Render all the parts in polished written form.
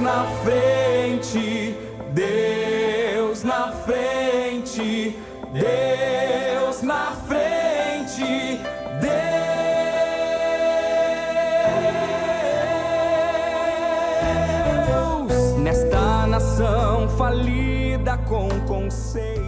na frente, Deus na frente, Deus na frente, Deus nesta nação falida com conceitos.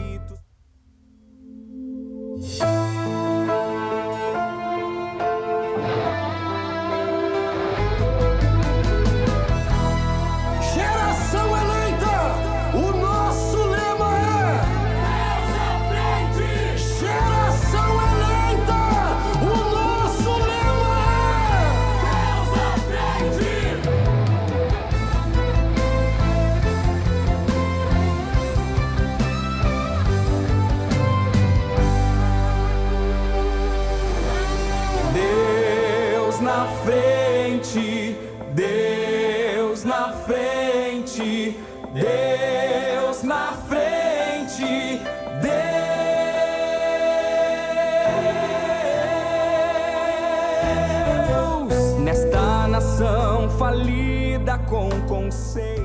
Na frente, Deus na frente, Deus na frente, Deus nesta nação falida com conceitos.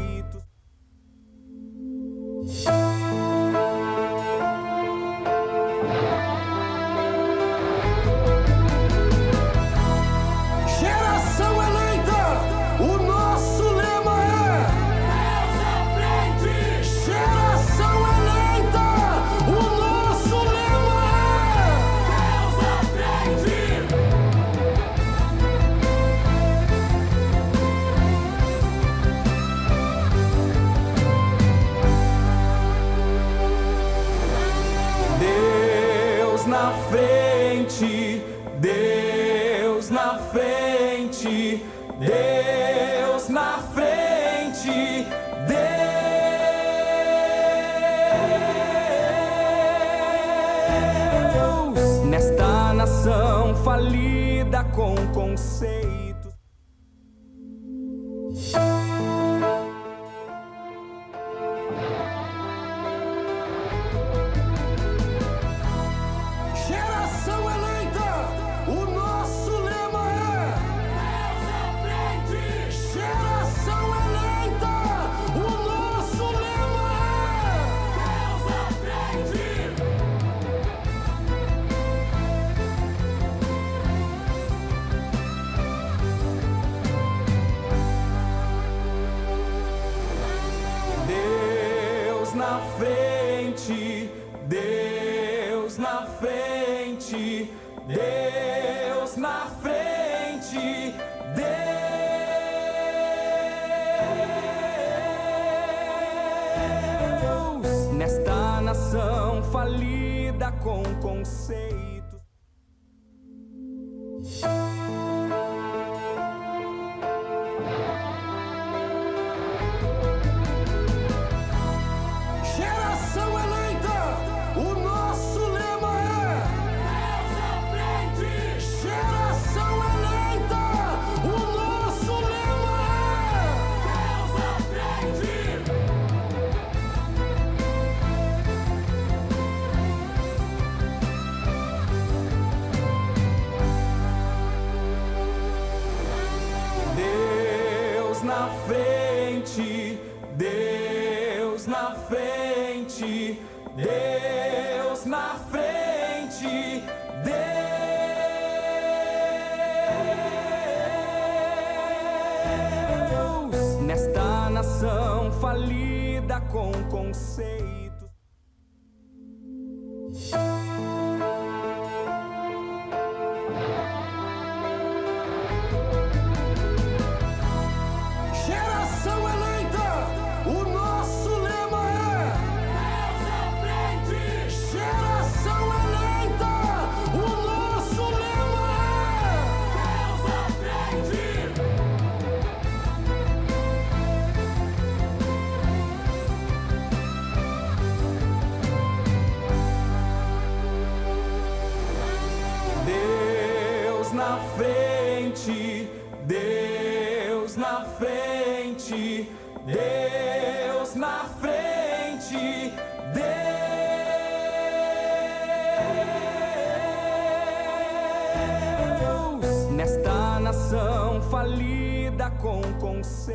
Na frente, Deus na frente, Deus na frente, Deus nesta nação falida com conceitos. Na frente, Deus na frente, Deus na frente, Deus nesta nação falida com conceitos. Na frente, Deus na frente, Deus na frente, Deus nesta nação falida com conceitos. Na frente, Deus na frente, Deus na frente, Deus nesta nação falida com conceitos.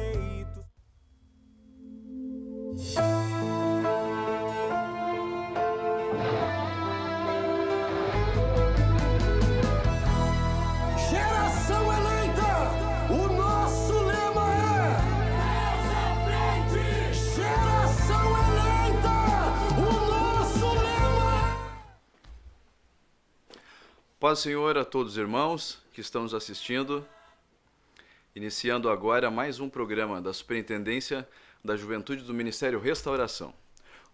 paz do Senhor a todos os irmãos que estão nos assistindo. Iniciando agora mais um programa da Superintendência da Juventude do Ministério Restauração.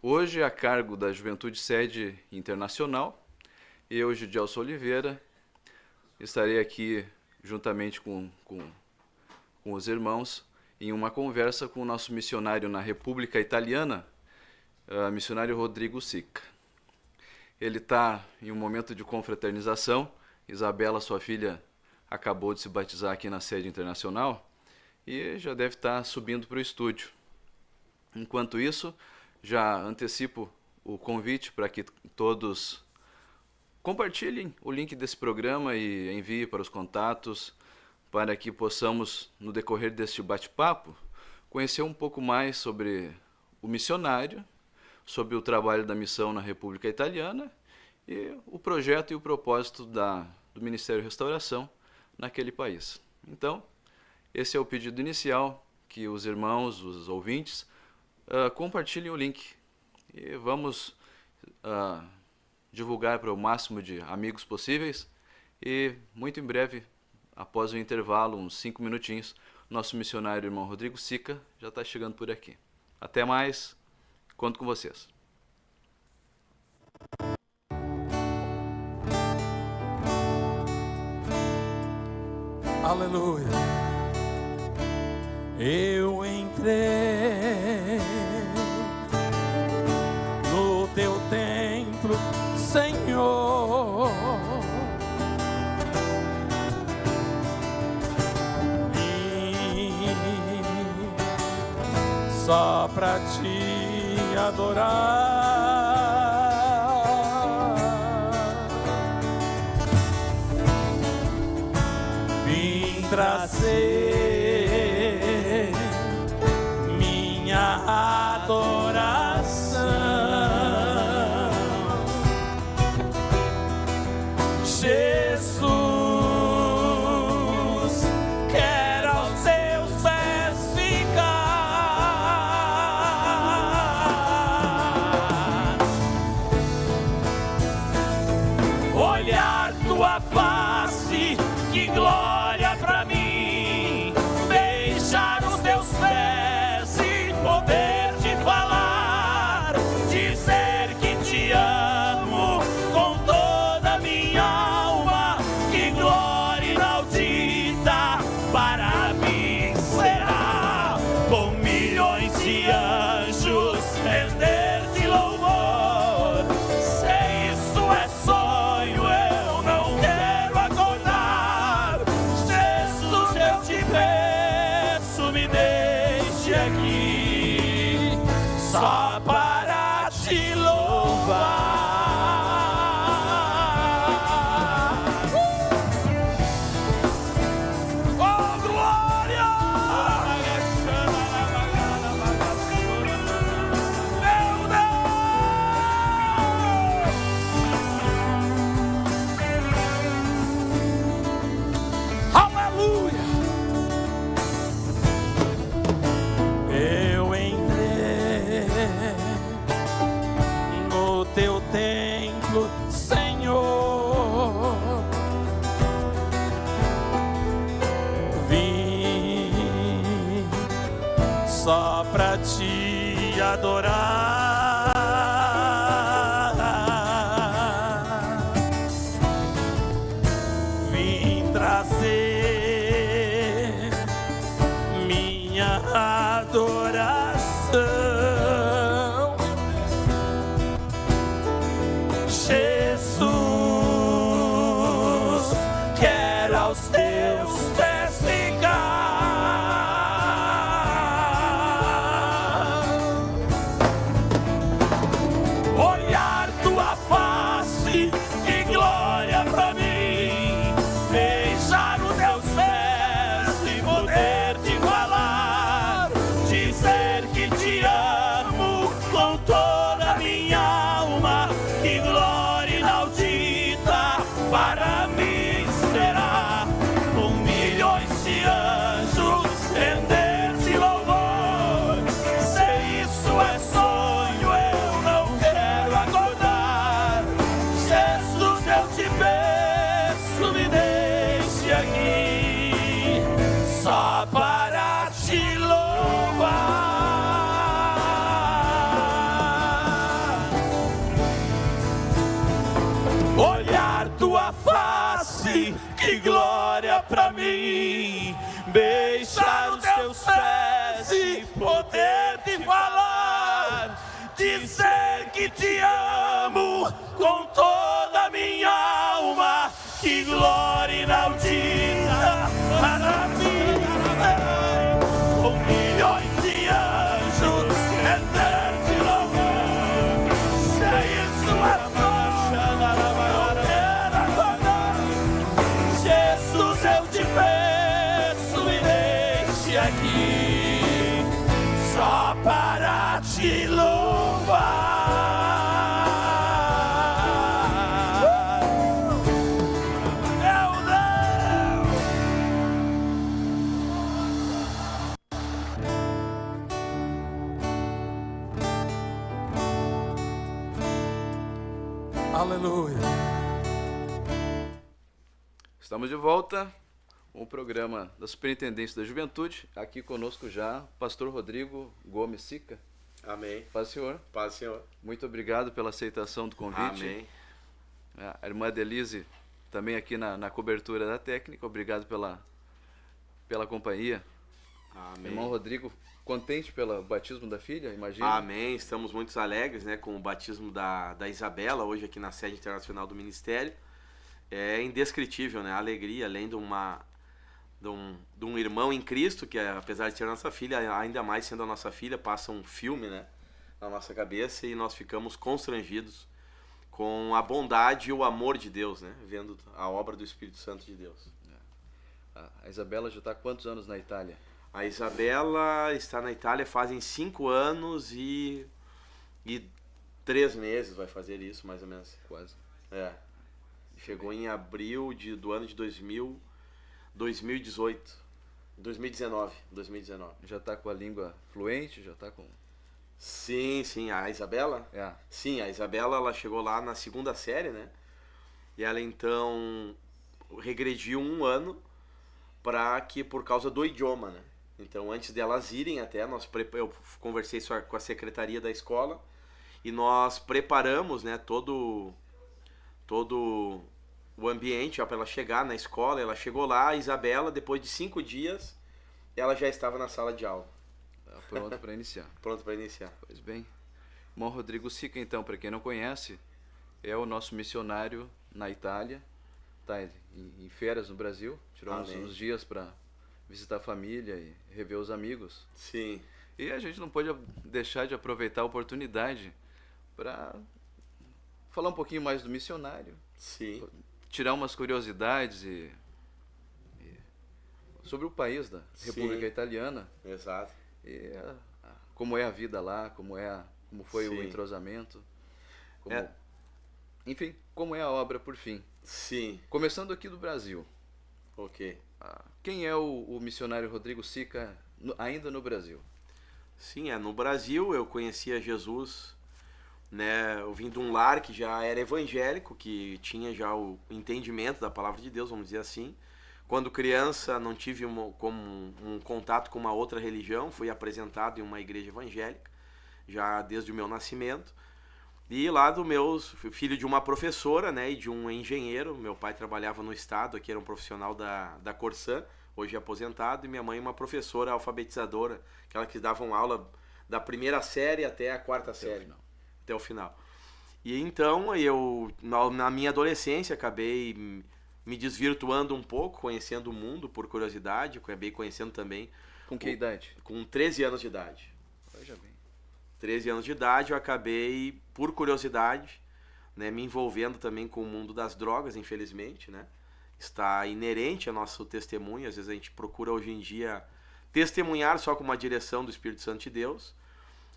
Hoje, a cargo da Juventude Sede Internacional, eu, Gidelson Oliveira, estarei aqui juntamente com os irmãos em uma conversa com o nosso missionário na República Italiana, missionário Rodrigo Sica. Ele está em um momento de confraternização. Isabela, sua filha, acabou de se batizar aqui na Sede Internacional e já deve estar subindo para o estúdio. Enquanto isso, já antecipo o convite para que todos compartilhem o link desse programa e enviem para os contatos, para que possamos, no decorrer deste bate-papo, conhecer um pouco mais sobre o missionário, sobre o trabalho da missão na República Italiana e o projeto e o propósito do Ministério Restauração naquele país. Então, esse é o pedido inicial, que os irmãos, os ouvintes, compartilhem o link e vamos divulgar para o máximo de amigos possíveis e muito em breve, após o intervalo, uns 5 minutinhos, nosso missionário irmão Rodrigo Sica já está chegando por aqui. Até mais, conto com vocês. Aleluia. Eu entrei no teu templo, Senhor, vim só pra te adorar. Trazer minha adoração, Jesus, quero aos teus pés ficar, olhar tua face, que glória pra mim, beijar os teus pés e poder te falar, dizer que te amo com toda a minha alma, que glória inaudita para mim será, com milhões de anjos render-te louvor. Se isso é sonho, eu não quero acordar. Jesus, eu te peço, me deixe aqui, só para te louvar. Oh, glória! Meu Deus! Aleluia! Eu entrei no teu templo, Senhor, vim só pra te adorar, vim trazer minha adoração, Jesus, quero aos teus pés ficar, olhar tua face, que glória pra mim, beijar os teus pés e poder te falar, dizer que te amo com toda a minha alma, que glória inaudita para mim será, com pra mim, beijar os teus pés e poder te falar, dizer que te amo com toda a minha alma, que glória inaudita, maravilha, com milhões de anjos, eterno te louvando, cheia sua marcha, Jesus, eu te peço, me deixe aqui, só para te louvar. Aleluia. Estamos de volta com o programa da Superintendência da Juventude. Aqui conosco já o pastor Rodrigo Gomes Sica. Amém. Paz, Senhor. Paz, Senhor. Muito obrigado pela aceitação do convite. Amém. A irmã Denise também aqui na cobertura da técnica. Obrigado pela companhia. Amém. Irmão Rodrigo, contente pelo batismo da filha, imagina? Amém. Estamos muito alegres, né, com o batismo da Isabela, hoje aqui na sede internacional do Ministério. É indescritível, né? A alegria, além de um irmão em Cristo, que apesar de ser nossa filha, ainda mais sendo a nossa filha, passa um filme, né, na nossa cabeça e nós ficamos constrangidos com a bondade e o amor de Deus, né? Vendo a obra do Espírito Santo de Deus. A Isabela já está há quantos anos na Itália? A Isabela está na Itália fazem 5 anos e 3 meses vai fazer isso, mais ou menos. Quase. É. Chegou em abril do ano de 2018. 2019. Já está com a língua fluente? Já está com... Sim. A Isabela? É. Sim, a Isabela, ela chegou lá na 2ª série, né? E ela então regrediu 1 ano por causa do idioma, né? Então, antes delas irem até, eu conversei com a secretaria da escola e nós preparamos, né, todo o ambiente para ela chegar na escola. Ela chegou lá, a Isabela, depois de 5 dias, ela já estava na sala de aula. Pronto para iniciar. Pronto para iniciar. Pois bem. Irmão Rodrigo Sica, então, para quem não conhece, é o nosso missionário na Itália. Está em férias no Brasil. Tirou uns dias para visitar a família e rever os amigos. Sim. E a gente não pode deixar de aproveitar a oportunidade para falar um pouquinho mais do missionário. Sim. Tirar umas curiosidades sobre o país da República Italiana. Exato. E como é a vida lá, como foi o Sim. entrosamento. Enfim, como é a obra por fim. Sim. Começando aqui do Brasil. Ok. Quem é o missionário Rodrigo Sica ainda no Brasil? Sim, no Brasil eu conhecia Jesus, né? Eu vim de um lar que já era evangélico, que tinha já o entendimento da palavra de Deus, vamos dizer assim. Quando criança não tive um contato com uma outra religião, fui apresentado em uma igreja evangélica, já desde o meu nascimento. E lá filho de uma professora, né, e de um engenheiro. Meu pai trabalhava no estado, aqui era um profissional da Corsã, hoje é aposentado, e minha mãe uma professora alfabetizadora, aquela que dava aula da 1ª série até a 4ª série, até o final. E então eu, na minha adolescência, acabei me desvirtuando um pouco, conhecendo o mundo por curiosidade, acabei conhecendo também... Com que idade? Com 13 anos de idade. Veja bem. 13 anos de idade, eu acabei, por curiosidade, né, me envolvendo também com o mundo das drogas, infelizmente, né? Está inerente ao nosso testemunho. Às vezes a gente procura hoje em dia testemunhar só com uma direção do Espírito Santo de Deus,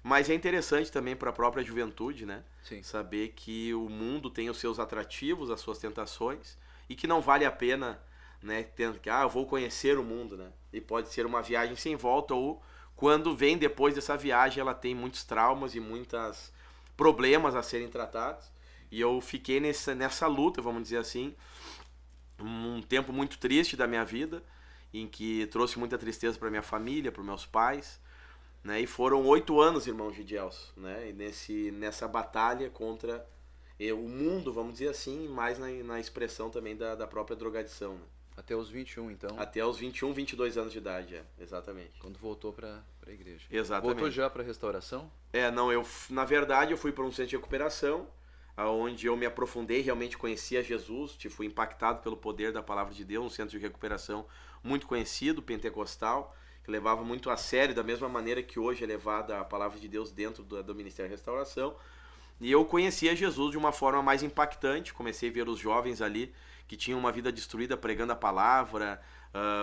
mas é interessante também para a própria juventude, né? Sim. Saber que o mundo tem os seus atrativos, as suas tentações, e que não vale a pena, né, eu vou conhecer o mundo, né? E pode ser uma viagem sem volta, ou quando vem depois dessa viagem ela tem muitos traumas e muitos problemas a serem tratados. E eu fiquei nessa luta, vamos dizer assim, um tempo muito triste da minha vida, em que trouxe muita tristeza para minha família, para meus pais, né? E foram 8 anos, irmão Gidielso, né? E nessa batalha contra o mundo, vamos dizer assim, mais na expressão também da própria drogadição, né? Até os 21, então, Até os 21, 22 anos de idade, exatamente. quando voltou para a igreja. Exatamente. Voltou já para a restauração? Não, na verdade eu fui para um centro de recuperação, onde eu me aprofundei, realmente conhecia Jesus, fui impactado pelo poder da palavra de Deus, um centro de recuperação muito conhecido, pentecostal, que levava muito a sério, da mesma maneira que hoje é levada a palavra de Deus dentro do Ministério da Restauração. E eu conhecia Jesus de uma forma mais impactante, comecei a ver os jovens ali que tinham uma vida destruída pregando a palavra,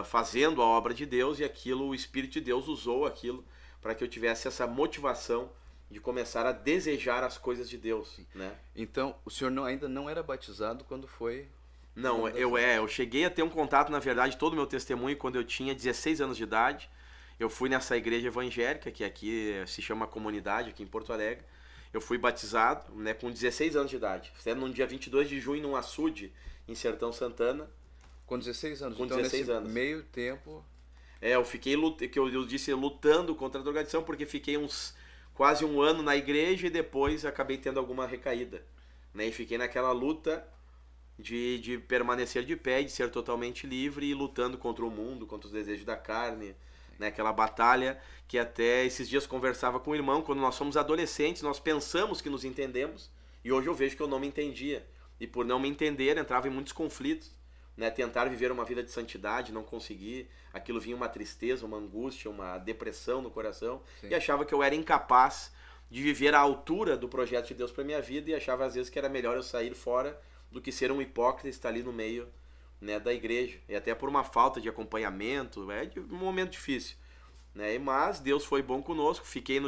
fazendo a obra de Deus, e aquilo, o Espírito de Deus usou aquilo para que eu tivesse essa motivação de começar a desejar as coisas de Deus, né? Então, o senhor ainda não era batizado quando foi... Não, eu cheguei a ter um contato, na verdade, todo o meu testemunho quando eu tinha 16 anos de idade. Eu fui nessa igreja evangélica, que aqui se chama Comunidade, aqui em Porto Alegre. Eu fui batizado, né, com 16 anos de idade. Sendo no dia 22 de junho, num açude, em Sertão Santana. Com 16 anos. Com então, 16 nesse anos. meio tempo... Eu fiquei, que eu disse, lutando contra a drogadição, porque fiquei quase um ano na igreja e depois acabei tendo alguma recaída, né? E fiquei naquela luta de permanecer de pé, de ser totalmente livre e lutando contra o mundo, contra os desejos da carne, né? Aquela batalha que até esses dias conversava com o irmão, quando nós somos adolescentes, nós pensamos que nos entendemos, e hoje eu vejo que eu não me entendia, e por não me entender entrava em muitos conflitos, né? Tentar viver uma vida de santidade, não conseguir, aquilo vinha uma tristeza, uma angústia, uma depressão no coração. Sim. E achava que eu era incapaz de viver à altura do projeto de Deus para minha vida, e achava às vezes que era melhor eu sair fora do que ser um hipócrita e estar ali no meio, né, da igreja, e até por uma falta de acompanhamento, um momento difícil, né? Mas Deus foi bom conosco, fiquei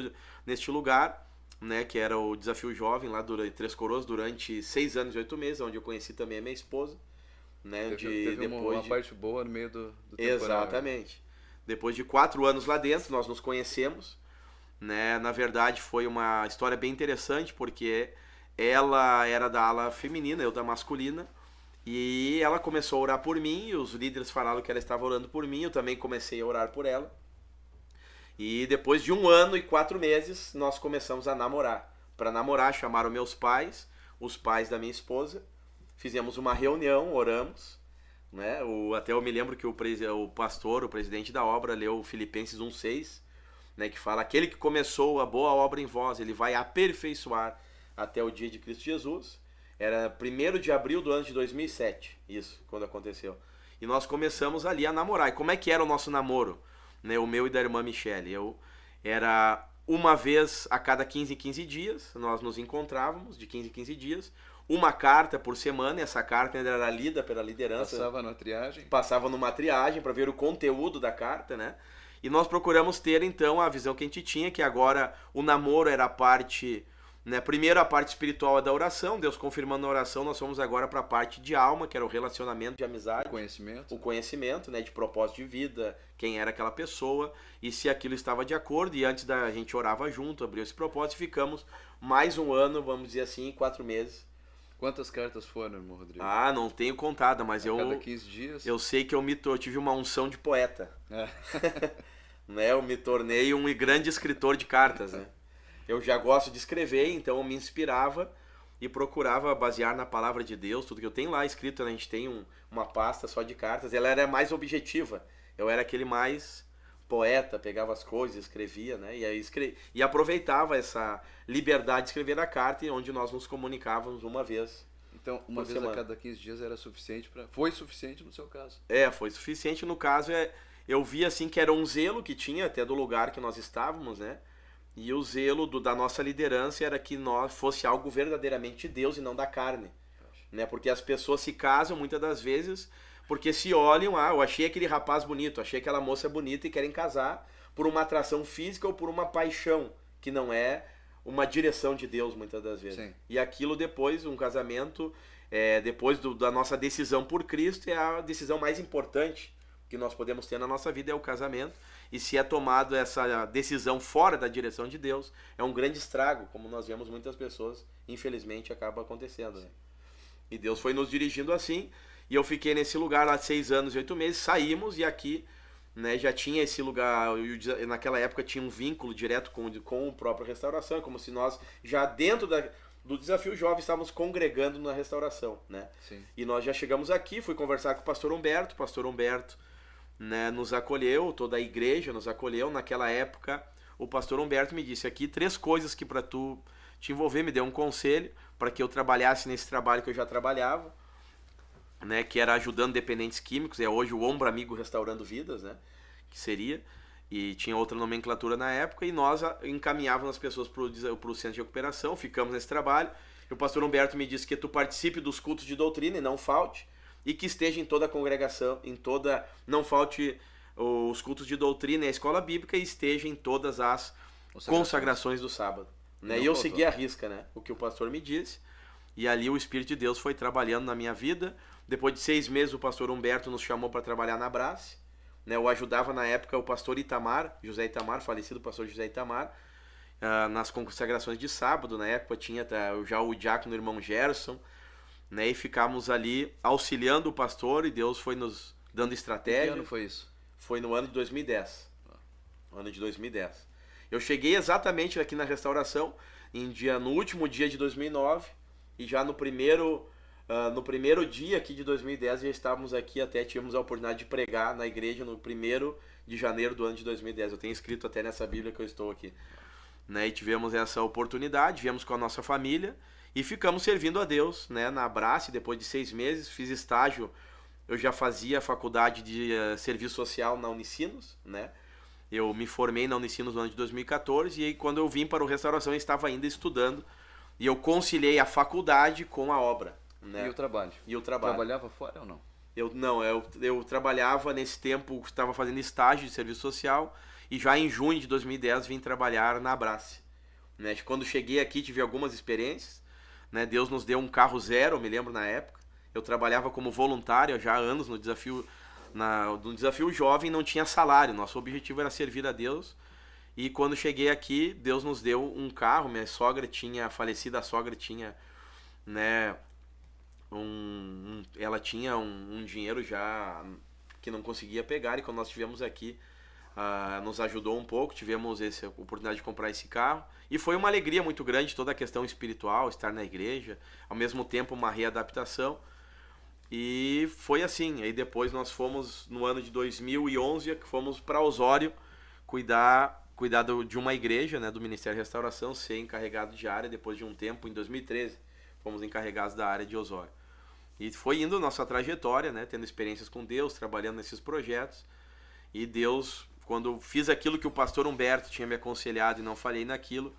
neste lugar, né, que era o Desafio Jovem lá durante Três Coroas durante 6 anos e 8 meses, onde eu conheci também a minha esposa, né? Teve uma parte boa no meio do temporário. Exatamente. Depois de 4 anos lá dentro, nós nos conhecemos, né? Na verdade foi uma história bem interessante, porque ela era da ala feminina, eu da masculina, e ela começou a orar por mim, e os líderes falaram que ela estava orando por mim, eu também comecei a orar por ela. E depois de 1 ano e 4 meses, nós começamos a namorar. Para namorar, chamaram meus pais, os pais da minha esposa, fizemos uma reunião, oramos, né? Até eu me lembro que o pastor, o presidente da obra, leu Filipenses 1,6, né? Que fala: aquele que começou a boa obra em vós, ele vai aperfeiçoar até o dia de Cristo Jesus. Era 1º de abril do ano de 2007, isso, quando aconteceu. E nós começamos ali a namorar. E como é que era o nosso namoro? Né? O meu e da irmã Michele. Era uma vez a cada 15 dias, nós nos encontrávamos, de 15 em 15 dias, uma carta por semana, e essa carta ainda era lida pela liderança. Passava na triagem? Passava numa triagem para ver o conteúdo da carta, né? E nós procuramos ter, então, a visão que a gente tinha, que agora o namoro era a parte, né? Primeiro a parte espiritual da oração, Deus confirmando a oração, nós fomos agora para a parte de alma, que era o relacionamento de amizade. O conhecimento, né? De propósito de vida, quem era aquela pessoa, e se aquilo estava de acordo, e antes da gente orava junto, abriu esse propósito, e ficamos mais 1 ano, vamos dizer assim, 4 meses. Quantas cartas foram, irmão Rodrigo? Não tenho contada, mas cada 15 dias? Eu sei que eu tive uma unção de poeta. Né? Eu me tornei um grande escritor de cartas, né? Eu já gosto de escrever, então eu me inspirava e procurava basear na palavra de Deus, tudo que eu tenho lá escrito, né? A gente tem uma pasta só de cartas, ela era mais objetiva, eu era aquele mais poeta, pegava as coisas, escrevia, né? E aí e aproveitava essa liberdade de escrever a carta, onde nós nos comunicávamos uma vez. Então, uma vez a cada 15 dias era suficiente para... Foi suficiente no seu caso? Foi suficiente no caso. Eu vi assim que era um zelo que tinha até do lugar que nós estávamos, né? E o zelo da nossa liderança era que nós fosse algo verdadeiramente de Deus e não da carne, né? Porque as pessoas se casam muitas das vezes porque se olham, eu achei aquele rapaz bonito, achei aquela moça bonita, e querem casar por uma atração física ou por uma paixão, que não é uma direção de Deus muitas das vezes. Sim. E aquilo depois, um casamento, depois da nossa decisão por Cristo, é a decisão mais importante que nós podemos ter na nossa vida, é o casamento. E se é tomado essa decisão fora da direção de Deus, é um grande estrago, como nós vemos muitas pessoas, infelizmente, acaba acontecendo, né? E Deus foi nos dirigindo assim, e eu fiquei nesse lugar lá 6 anos e 8 meses, saímos, e aqui, né, já tinha esse lugar, naquela época tinha um vínculo direto com o próprio Restauração, é como se nós, já dentro do Desafio Jovem, estávamos congregando na restauração, né? Sim. E nós já chegamos aqui, fui conversar com o pastor Humberto, né, nos acolheu, toda a igreja nos acolheu. Naquela época, o pastor Humberto me disse aqui 3 coisas que para tu te envolver, me deu um conselho para que eu trabalhasse nesse trabalho que eu já trabalhava, né, que era ajudando dependentes químicos, é hoje o Ombro Amigo Restaurando Vidas, né, que seria, e tinha outra nomenclatura na época, e nós encaminhávamos as pessoas para o centro de recuperação, ficamos nesse trabalho, e o pastor Humberto me disse que tu participe dos cultos de doutrina e não falte, e que esteja em toda a congregação, não falte os cultos de doutrina e a escola bíblica, e esteja em todas as consagrações do sábado. Né? E eu segui a risca, né? O que o pastor me disse, e ali o Espírito de Deus foi trabalhando na minha vida. Depois de 6 meses o pastor Humberto nos chamou para trabalhar na Brace, né? Eu ajudava na época o pastor Itamar, José Itamar, falecido pastor José Itamar, nas consagrações de sábado. Na época tinha já o diácono irmão Gerson, né? E ficamos ali auxiliando o pastor, e Deus foi nos dando estratégia. Que ano foi isso? Foi no ano de 2010. Ano de 2010. Eu cheguei exatamente aqui na restauração no último dia de 2009, e já no primeiro dia aqui de 2010 já estávamos aqui, até tivemos a oportunidade de pregar na igreja no 1º de janeiro do ano de 2010. Eu tenho escrito até nessa Bíblia que eu estou aqui. Né? E tivemos essa oportunidade, viemos com a nossa família e ficamos servindo a Deus, né? Na Abrace. Depois de 6 meses, fiz estágio. Eu já fazia faculdade de serviço social na Unicinos, né? Eu me formei na Unicinos no ano de 2014, e aí quando eu vim para o Restauração eu estava ainda estudando, e eu conciliei a faculdade com a obra. Né? E o trabalho? Trabalhava fora ou não? Eu trabalhava nesse tempo, estava fazendo estágio de serviço social, e já em junho de 2010 vim trabalhar na Abrace. Né? Quando cheguei aqui tive algumas experiências, né? Deus nos deu um carro zero, eu me lembro na época. Eu trabalhava como voluntário já há anos no Desafio Jovem, não tinha salário, nosso objetivo era servir a Deus. E quando cheguei aqui, Deus nos deu um carro. Minha sogra a falecida sogra tinha, né, ela tinha um dinheiro já que não conseguia pegar, e quando nós estivemos aqui, nos ajudou um pouco, tivemos essa oportunidade de comprar esse carro, e foi uma alegria muito grande toda a questão espiritual, estar na igreja, ao mesmo tempo uma readaptação. E foi assim. Aí depois nós fomos, no ano de 2011, que fomos para Osório cuidar de uma igreja, né, do Ministério Restauração, ser encarregado de área. Depois de um tempo, em 2013, fomos encarregados da área de Osório. E foi indo nossa trajetória, né, tendo experiências com Deus, trabalhando nesses projetos. E Deus, quando fiz aquilo que o pastor Humberto tinha me aconselhado e não falhei naquilo,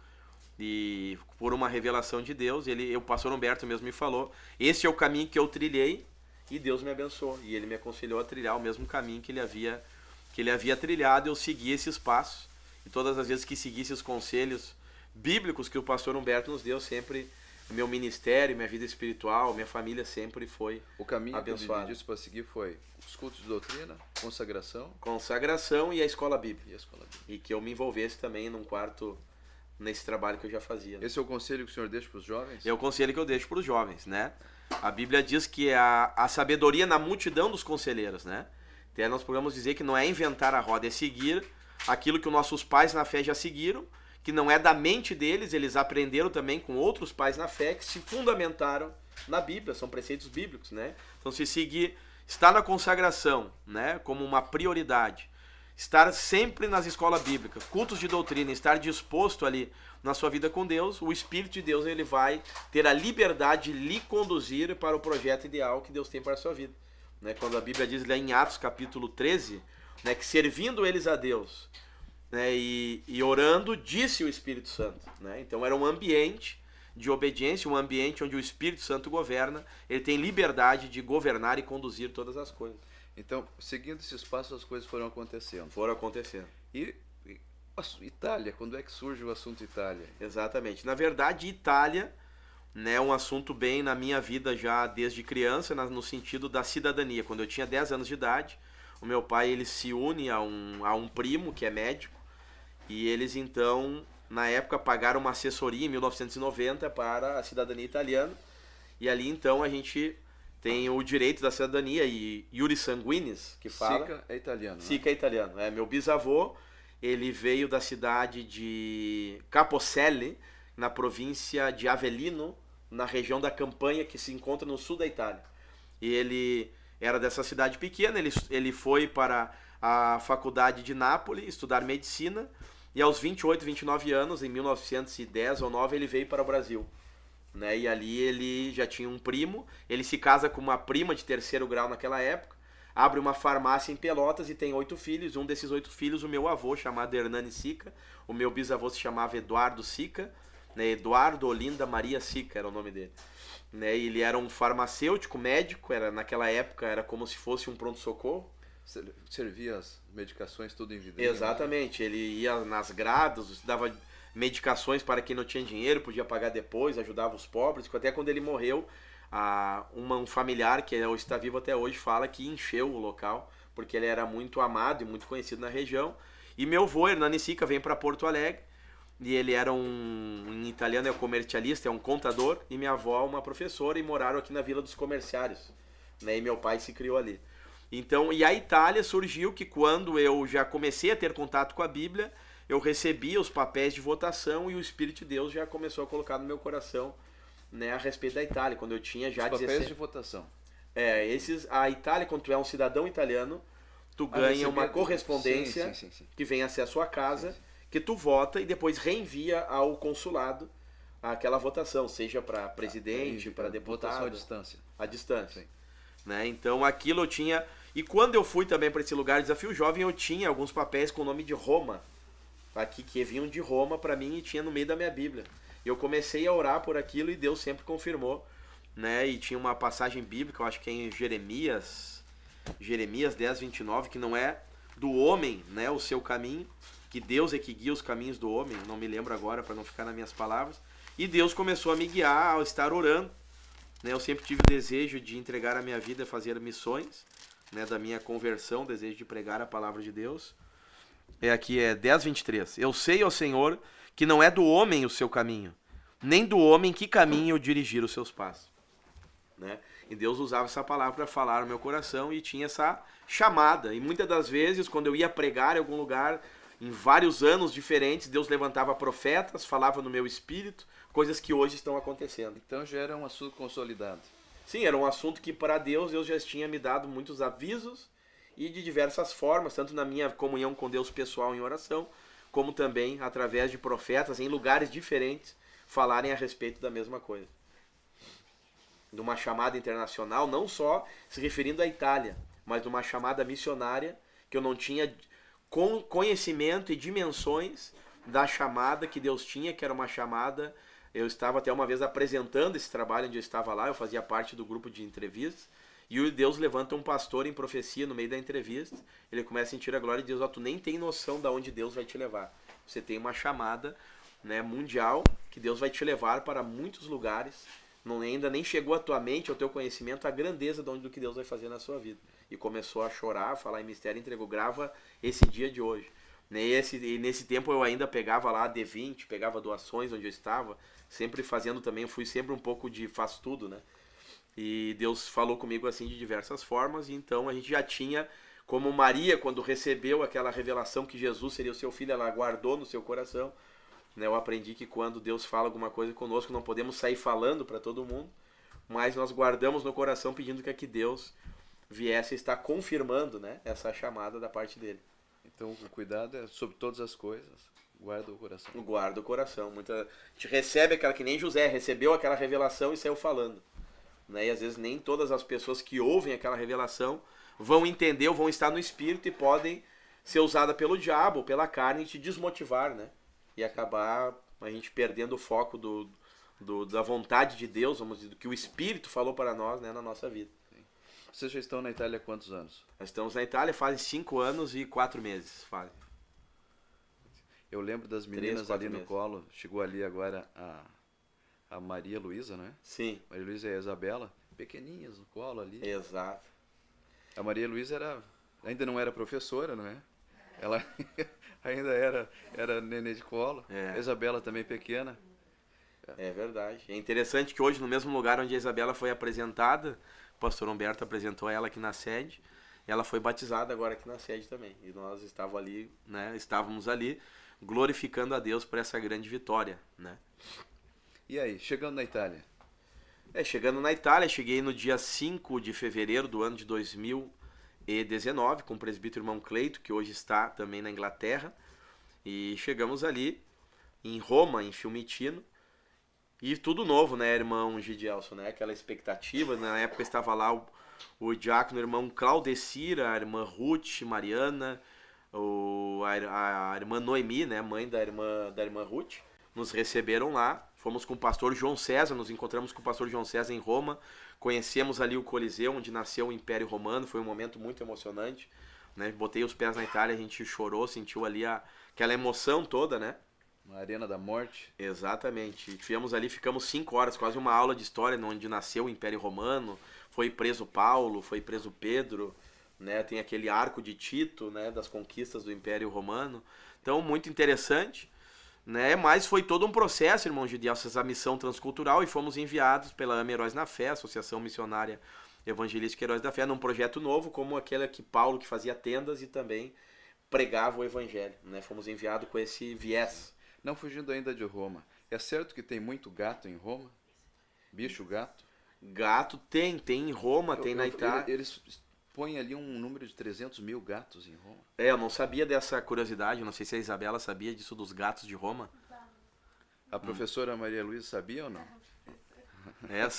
e por uma revelação de Deus, o pastor Humberto mesmo me falou: esse é o caminho que eu trilhei, e Deus me abençoou, e ele me aconselhou a trilhar o mesmo caminho que ele havia trilhado. Eu segui esses passos, e todas as vezes que segui esses conselhos bíblicos que o pastor Humberto nos deu, sempre meu ministério, minha vida espiritual, minha família sempre foi abençoada. O caminho que ele disse para seguir foi os cultos de doutrina, consagração e a escola bíblica. E que eu me envolvesse também nesse trabalho que eu já fazia. Esse é o conselho que o senhor deixa para os jovens? É o conselho que eu deixo para os jovens, né? A Bíblia diz que a sabedoria na multidão dos conselheiros, né? Até nós podemos dizer que não é inventar a roda, é seguir aquilo que os nossos pais na fé já seguiram, que não é da mente deles, eles aprenderam também com outros pais na fé que se fundamentaram na Bíblia, são preceitos bíblicos, né? Então, se seguir, estar na consagração, né, como uma prioridade, estar sempre nas escolas bíblicas, cultos de doutrina, estar disposto ali na sua vida com Deus, o Espírito de Deus ele vai ter a liberdade de lhe conduzir para o projeto ideal que Deus tem para a sua vida. Né? Quando a Bíblia diz lá em Atos capítulo 13, né, que servindo eles a Deus, né, e orando, disse o Espírito Santo. Né? Então era um ambiente de obediência, um ambiente onde o Espírito Santo governa, ele tem liberdade de governar e conduzir todas as coisas. Então, seguindo esses passos, as coisas foram acontecendo. E Itália, quando é que surge o assunto Itália? Exatamente. Na verdade, Itália, né, é um assunto bem na minha vida já desde criança, no sentido da cidadania. Quando eu tinha 10 anos de idade, o meu pai ele se une a um primo que é médico, e eles então, na época, pagaram uma assessoria em 1990 para a cidadania italiana, e ali então a gente tem o direito da cidadania, e Iuris Sanguinis, que fala... Sica é italiano. Sica é italiano. Meu bisavô, ele veio da cidade de Caposelli, na província de Avellino, na região da Campanha, que se encontra no sul da Itália. E ele era dessa cidade pequena, ele foi para a faculdade de Nápoles estudar medicina, e aos 28, 29 anos, em 1910 ou 9, ele veio para o Brasil. Né? E ali ele já tinha um primo, ele se casa com uma prima de 3º grau naquela época, abre uma farmácia em Pelotas e tem 8 filhos. Um desses 8 filhos, o meu avô, chamado Hernani Sica, o meu bisavô se chamava Eduardo Sica, né? Eduardo Olinda Maria Sica era o nome dele. Né? Ele era um farmacêutico, médico, era, naquela época era como se fosse um pronto-socorro. Servia as medicações tudo em vidro. Exatamente, ele ia nas gradas, dava medicações para quem não tinha dinheiro, podia pagar depois, ajudava os pobres. Até quando ele morreu, um familiar que está vivo até hoje fala que encheu o local, porque ele era muito amado e muito conhecido na região. E meu avô, Hernani Sica, vem para Porto Alegre, e ele era em italiano é comercialista, é um contador, e minha avó uma professora, e moraram aqui na Vila dos Comerciários, né? E meu pai se criou ali. Então, e a Itália surgiu que quando eu já comecei a ter contato com a Bíblia, eu recebia os papéis de votação e o Espírito de Deus já começou a colocar no meu coração, né, a respeito da Itália, quando eu tinha já os papéis 17... de votação. A Itália, quando tu é um cidadão italiano, tu ganha uma correspondência sim. que vem até a sua casa, que tu vota e depois reenvia ao consulado aquela votação, seja para presidente, para deputado. Votação à distância. À distância. Sim. Né? Então aquilo eu tinha... E quando eu fui também para esse lugar, Desafio Jovem, eu tinha alguns papéis com o nome de Roma, aqui que vinham de Roma para mim e tinha no meio da minha Bíblia. Eu comecei a orar por aquilo e Deus sempre confirmou, né? E tinha uma passagem bíblica, eu acho que é em Jeremias 10, 29, que não é do homem, né, o seu caminho, que Deus é que guia os caminhos do homem, não me lembro agora para não ficar nas minhas palavras. E Deus começou a me guiar ao estar orando, né? Eu sempre tive o desejo de entregar a minha vida a fazer missões, né, da minha conversão, desejo de pregar a palavra de Deus. Aqui é 10, 23. Eu sei, ó Senhor, que não é do homem o seu caminho, nem do homem que caminha ou dirigir os seus passos. Né? E Deus usava essa palavra para falar no meu coração e tinha essa chamada. E muitas das vezes, quando eu ia pregar em algum lugar, em vários anos diferentes, Deus levantava profetas, falava no meu espírito, coisas que hoje estão acontecendo. Então já era um assunto consolidado. Sim, era um assunto que para Deus já tinha me dado muitos avisos e de diversas formas, tanto na minha comunhão com Deus pessoal em oração, como também através de profetas em lugares diferentes falarem a respeito da mesma coisa. De uma chamada internacional, não só se referindo à Itália, mas de uma chamada missionária que eu não tinha conhecimento e dimensões da chamada que Deus tinha, que era uma chamada... Eu estava até uma vez apresentando esse trabalho onde eu estava lá, eu fazia parte do grupo de entrevistas, e Deus levanta um pastor em profecia no meio da entrevista, ele começa a sentir a glória de Deus, tu nem tem noção de onde Deus vai te levar. Você tem uma chamada, né, mundial, que Deus vai te levar para muitos lugares, ainda nem chegou à tua mente, ao teu conhecimento, a grandeza do que Deus vai fazer na sua vida. E começou a chorar, a falar em mistério, entregou, grava esse dia de hoje. E nesse tempo eu ainda pegava lá D20, pegava doações onde eu estava, sempre fazendo também, eu fui sempre um pouco de faz tudo, né? E Deus falou comigo assim de diversas formas, e então a gente já tinha, como Maria, quando recebeu aquela revelação que Jesus seria o seu filho, ela guardou no seu coração, né? Eu aprendi que quando Deus fala alguma coisa conosco, não podemos sair falando para todo mundo, mas nós guardamos no coração pedindo que Deus viesse a estar confirmando, né, essa chamada da parte dele. Então o cuidado é sobre todas as coisas, guarda o coração. Guarda o coração. A gente recebe aquela, que nem José, recebeu aquela revelação e saiu falando. Né? E às vezes nem todas as pessoas que ouvem aquela revelação vão entender ou vão estar no espírito e podem ser usadas pelo diabo ou pela carne e te desmotivar, né? E acabar a gente perdendo o foco da vontade de Deus, vamos dizer, do que o Espírito falou para nós, né, na nossa vida. Vocês já estão na Itália há quantos anos? Nós estamos na Itália fazem 5 anos e 4 meses. Eu lembro das meninas ali no meses. colo, chegou ali agora a Maria Luísa, né? Sim. Maria Luísa e a Isabela, pequeninhas no colo ali. Exato. A Maria Luísa ainda não era professora, não é? Ela ainda era nenê de colo. É. A Isabela também pequena. É verdade. É interessante que hoje, no mesmo lugar onde a Isabela foi apresentada, o pastor Humberto apresentou ela aqui na sede, ela foi batizada agora aqui na sede também. E nós estávamos ali, glorificando a Deus por essa grande vitória, né? E aí, chegando na Itália? Chegando na Itália, cheguei no dia 5 de fevereiro do ano de 2019 com o presbítero irmão Cleito, que hoje está também na Inglaterra, e chegamos ali em Roma, em Fiumicino, e tudo novo, né, irmão Gidielson, né? Aquela expectativa. Na época estava lá o diácono irmão Claudecira, a irmã Ruth Mariana, a irmã Noemi, né, mãe da irmã Ruth, nos receberam lá. Fomos com o pastor João César, nos encontramos com o pastor João César em Roma, conhecemos ali o Coliseu, onde nasceu o Império Romano, foi um momento muito emocionante, né? Botei os pés na Itália, a gente chorou, sentiu ali aquela emoção toda, né? Uma arena da morte. Exatamente. Tivemos ali, ficamos 5 horas, quase uma aula de história, onde nasceu o Império Romano, foi preso Paulo, foi preso Pedro, né? Tem aquele arco de Tito, né? Das conquistas do Império Romano. Então, muito interessante, né? Mas foi todo um processo, irmão Gidielson, essa missão transcultural, e fomos enviados pela AMA Heróis na Fé, Associação Missionária Evangelística Heróis da Fé, num projeto novo, como aquele que Paulo, que fazia tendas e também pregava o Evangelho, né? Fomos enviados com esse viés. Não fugindo ainda de Roma, é certo que tem muito gato em Roma? Bicho gato? Gato tem em Roma, tem na Itália. Eles põem ali um número de 300 mil gatos em Roma. Eu não sabia dessa curiosidade, não sei se a Isabela sabia disso dos gatos de Roma. A professora Maria Luísa sabia ou não?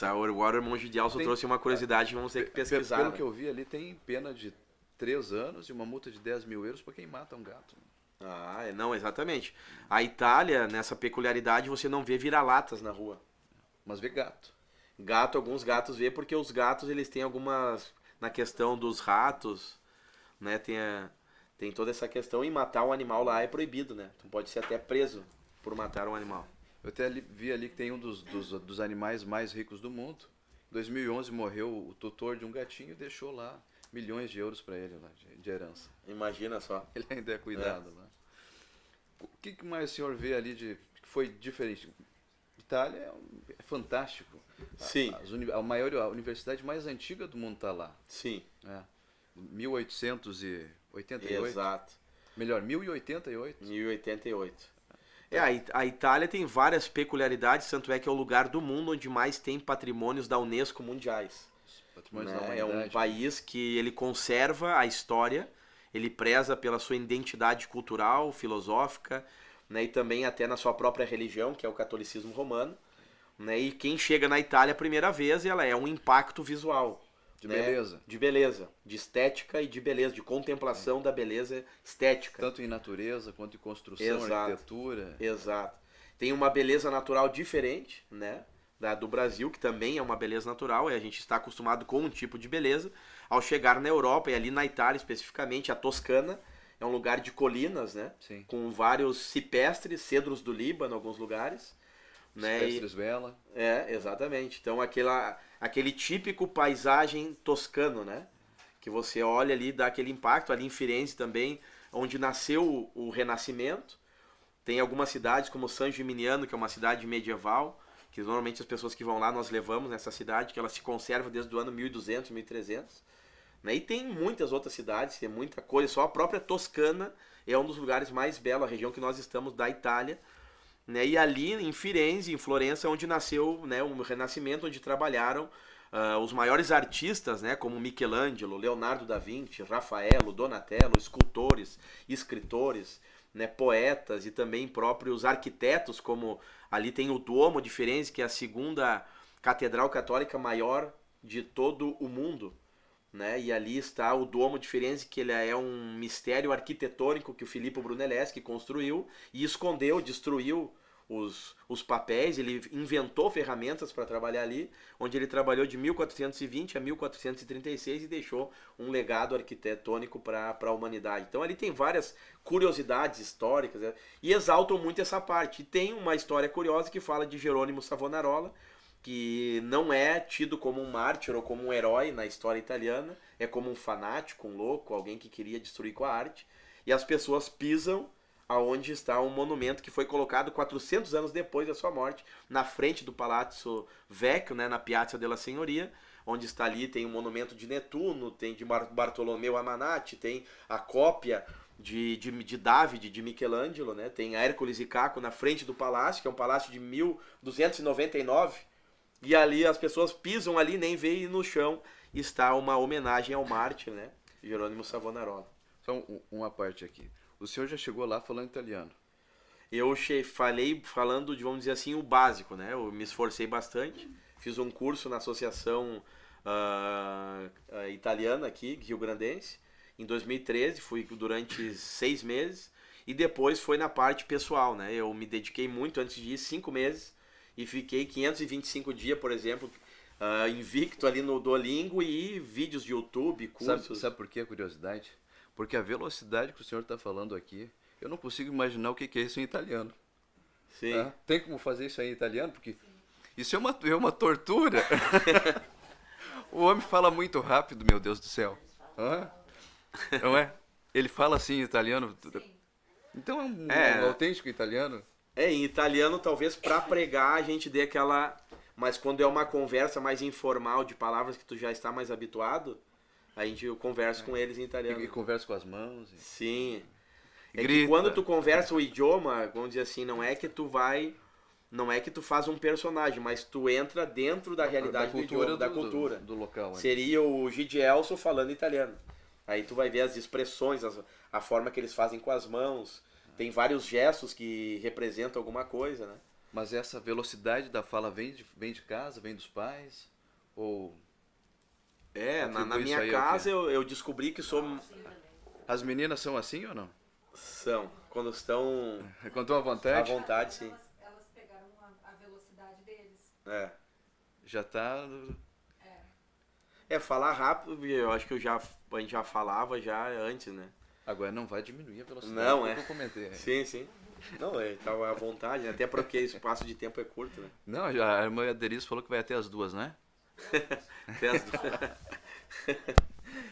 Agora o irmão Gidielson trouxe uma curiosidade que vamos ter que pesquisar. Pelo né? que eu vi ali, tem pena de 3 anos e uma multa de 10 mil euros para quem mata um gato. Não, exatamente. A Itália, nessa peculiaridade, você não vê vira-latas na rua. Mas vê gato. Alguns gatos vê, porque os gatos, eles têm algumas... Na questão dos ratos, né, tem toda essa questão, e matar um animal lá é proibido, né? Tu pode ser até preso por matar um animal. Eu até vi ali que tem um dos animais mais ricos do mundo. Em 2011 morreu o tutor de um gatinho e deixou lá milhões de euros para ele lá, de herança. Imagina só. Ele ainda é cuidado lá. O que mais o senhor vê ali que foi diferente? Itália é fantástico. Sim. A universidade mais antiga do mundo está lá. Sim. 1888. Exato. Melhor, 1088. 1088. A Itália tem várias peculiaridades, tanto é que é o lugar do mundo onde mais tem patrimônios da Unesco mundiais. Patrimônios Né? da É humanidade. um país que ele conserva a história, ele preza pela sua identidade cultural, filosófica, né? E também até na sua própria religião, que é o catolicismo romano. Né? E quem chega na Itália a primeira vez, ela é um impacto visual. De né? beleza. De beleza, de estética e de beleza, de contemplação da beleza estética. Tanto em natureza quanto em construção, Exato. arquitetura. Exato. Tem uma beleza natural diferente, né? Do Brasil, que também é uma beleza natural, e a gente está acostumado com um tipo de beleza. Ao chegar na Europa, e ali na Itália especificamente, a Toscana é um lugar de colinas, né? Sim. Com vários cipestres, cedros do Líbano, em alguns lugares. Né? Cipestres vela. Exatamente. Então aquele típico paisagem toscano, né? Que você olha ali, dá aquele impacto. Ali em Firenze também, onde nasceu o Renascimento. Tem algumas cidades como San Gimignano, que é uma cidade medieval, que normalmente as pessoas que vão lá nós levamos nessa cidade, que ela se conserva desde o ano 1200, 1300. Né? E tem muitas outras cidades, tem muita coisa. Só a própria Toscana é um dos lugares mais belos, a região que nós estamos da Itália. Né? E ali em Firenze, em Florença, onde nasceu, né, o Renascimento, onde trabalharam os maiores artistas, né, como Michelangelo, Leonardo da Vinci, Rafael, Donatello, escultores, escritores, né, poetas e também próprios arquitetos, como ali tem o Duomo de Firenze, que é a segunda catedral católica maior de todo o mundo. Né? E ali está o Duomo de Firenze, que ele é um mistério arquitetônico que o Filippo Brunelleschi construiu e escondeu, destruiu os papéis. Ele inventou ferramentas para trabalhar ali, onde ele trabalhou de 1420 a 1436 e deixou um legado arquitetônico para a humanidade. Então ali tem várias curiosidades históricas, né? E exaltam muito essa parte. E tem uma história curiosa que fala de Jerônimo Savonarola, que não é tido como um mártir ou como um herói na história italiana, é como um fanático, um louco, alguém que queria destruir com a arte, e as pessoas pisam aonde está um monumento que foi colocado 400 anos depois da sua morte, na frente do Palazzo Vecchio, né, na Piazza della Signoria, onde está ali, tem o monumento de Netuno, tem de Bartolomeu Amanati, tem a cópia de David, de Michelangelo, né? Tem Hércules e Caco na frente do palácio, que é um palácio de 1299, e ali as pessoas pisam ali, nem veem, e no chão está uma homenagem ao mártir, né? Jerônimo Savonarola. Então, uma parte aqui. O senhor já chegou lá falando italiano. Eu falei falando de, vamos dizer assim, o básico, né? Eu me esforcei bastante, fiz um curso na associação italiana aqui, rio-grandense, em 2013, fui durante 6 meses, e depois foi na parte pessoal, né? Eu me dediquei muito antes de ir, 5 meses, e fiquei 525 dias, por exemplo, invicto ali no Duolingo, e vídeos de YouTube, cursos. Sabe por que a curiosidade? Porque a velocidade que o senhor está falando aqui, eu não consigo imaginar o que é isso em italiano. Sim. Tá? Tem como fazer isso aí em italiano? Porque isso é uma tortura. O homem fala muito rápido, meu Deus do céu. Não é? Ele fala assim em italiano. Então é um autêntico italiano. Em italiano, talvez para pregar a gente dê aquela... Mas quando é uma conversa mais informal de palavras que tu já está mais habituado, a gente conversa com eles em italiano. E conversa com as mãos. Sim. É Grita. que quando tu conversa o idioma, vamos dizer assim, não é que tu faz um personagem, mas tu entra dentro da realidade do idioma, da cultura. Do local. Seria o Gidielso falando italiano. Aí tu vai ver as expressões, a forma que eles fazem com as mãos. Tem vários gestos que representam alguma coisa, né? Mas essa velocidade da fala vem de casa, vem dos pais? Ou... na minha casa eu descobri que sou... As meninas são assim ou não? São. Quando estão... Quando estão à vontade? À vontade, sim. Elas pegaram a velocidade deles. Já tá... Falar rápido, eu acho que a gente já falava já antes, né? Agora não vai diminuir a velocidade. Não, que eu comentei. Sim, sim. Não, tava à vontade, né? Até porque o espaço de tempo é curto, né? Não, já a irmã Denise falou que vai até as 2, né? Até as 2.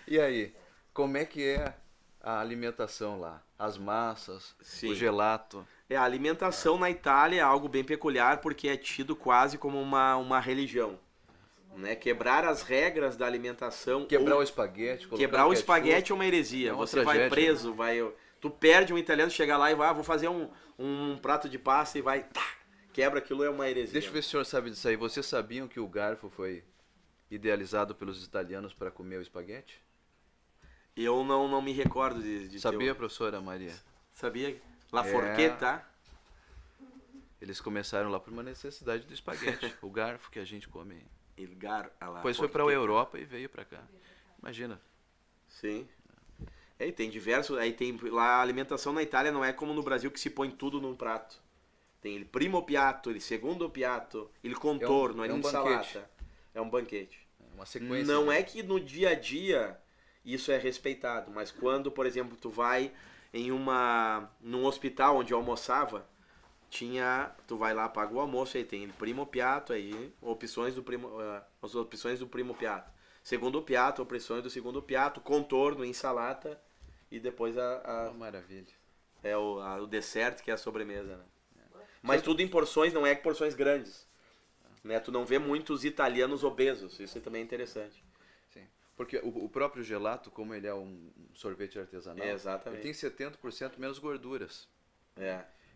E aí, como é que é a alimentação lá? As massas, Sim. o gelato? A alimentação na Itália é algo bem peculiar porque é tido quase como uma religião. Né? Quebrar as regras da alimentação. Quebrar o espaguete. Quebrar o espaguete é uma heresia. Você vai preso, tu perde um italiano, chega lá e vai, vou fazer um prato de pasta e vai, quebra, aquilo é uma heresia. Deixa eu ver se o senhor sabe disso aí. Vocês sabiam que o garfo foi idealizado pelos italianos para comer o espaguete? Eu não me recordo de Sabia, professora Maria? Sabia? La forchetta? Eles começaram lá por uma necessidade do espaguete. O garfo que a gente come. Pois foi para a Europa e veio para cá. Imagina. Sim. E tem diversos... Aí tem lá a alimentação na Itália não é como no Brasil que se põe tudo num prato. Tem ele primo piatto, ele segundo piatto, ele contorno, ele insalata. É um banquete. Uma sequência. Não é que no dia a dia isso é respeitado, mas quando, por exemplo, tu vai num hospital onde eu almoçava, tu vai lá, paga o almoço, aí tem primo piatto, aí as opções do primo piatto. Segundo piatto, opções do segundo piatto, contorno, insalata e depois maravilha. O dessert, que é a sobremesa, né? Mas tudo em porções, não é porções grandes. Né? Tu não vê muitos italianos obesos, isso também é interessante. Sim, porque o próprio gelato, como ele é um sorvete artesanal, exatamente. Ele tem 70% menos gorduras.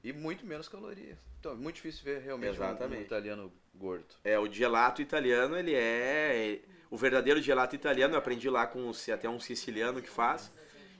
E muito menos calorias. Então é muito difícil ver realmente um italiano gordo. O gelato italiano, ele o verdadeiro gelato italiano, eu aprendi lá com até um siciliano que faz.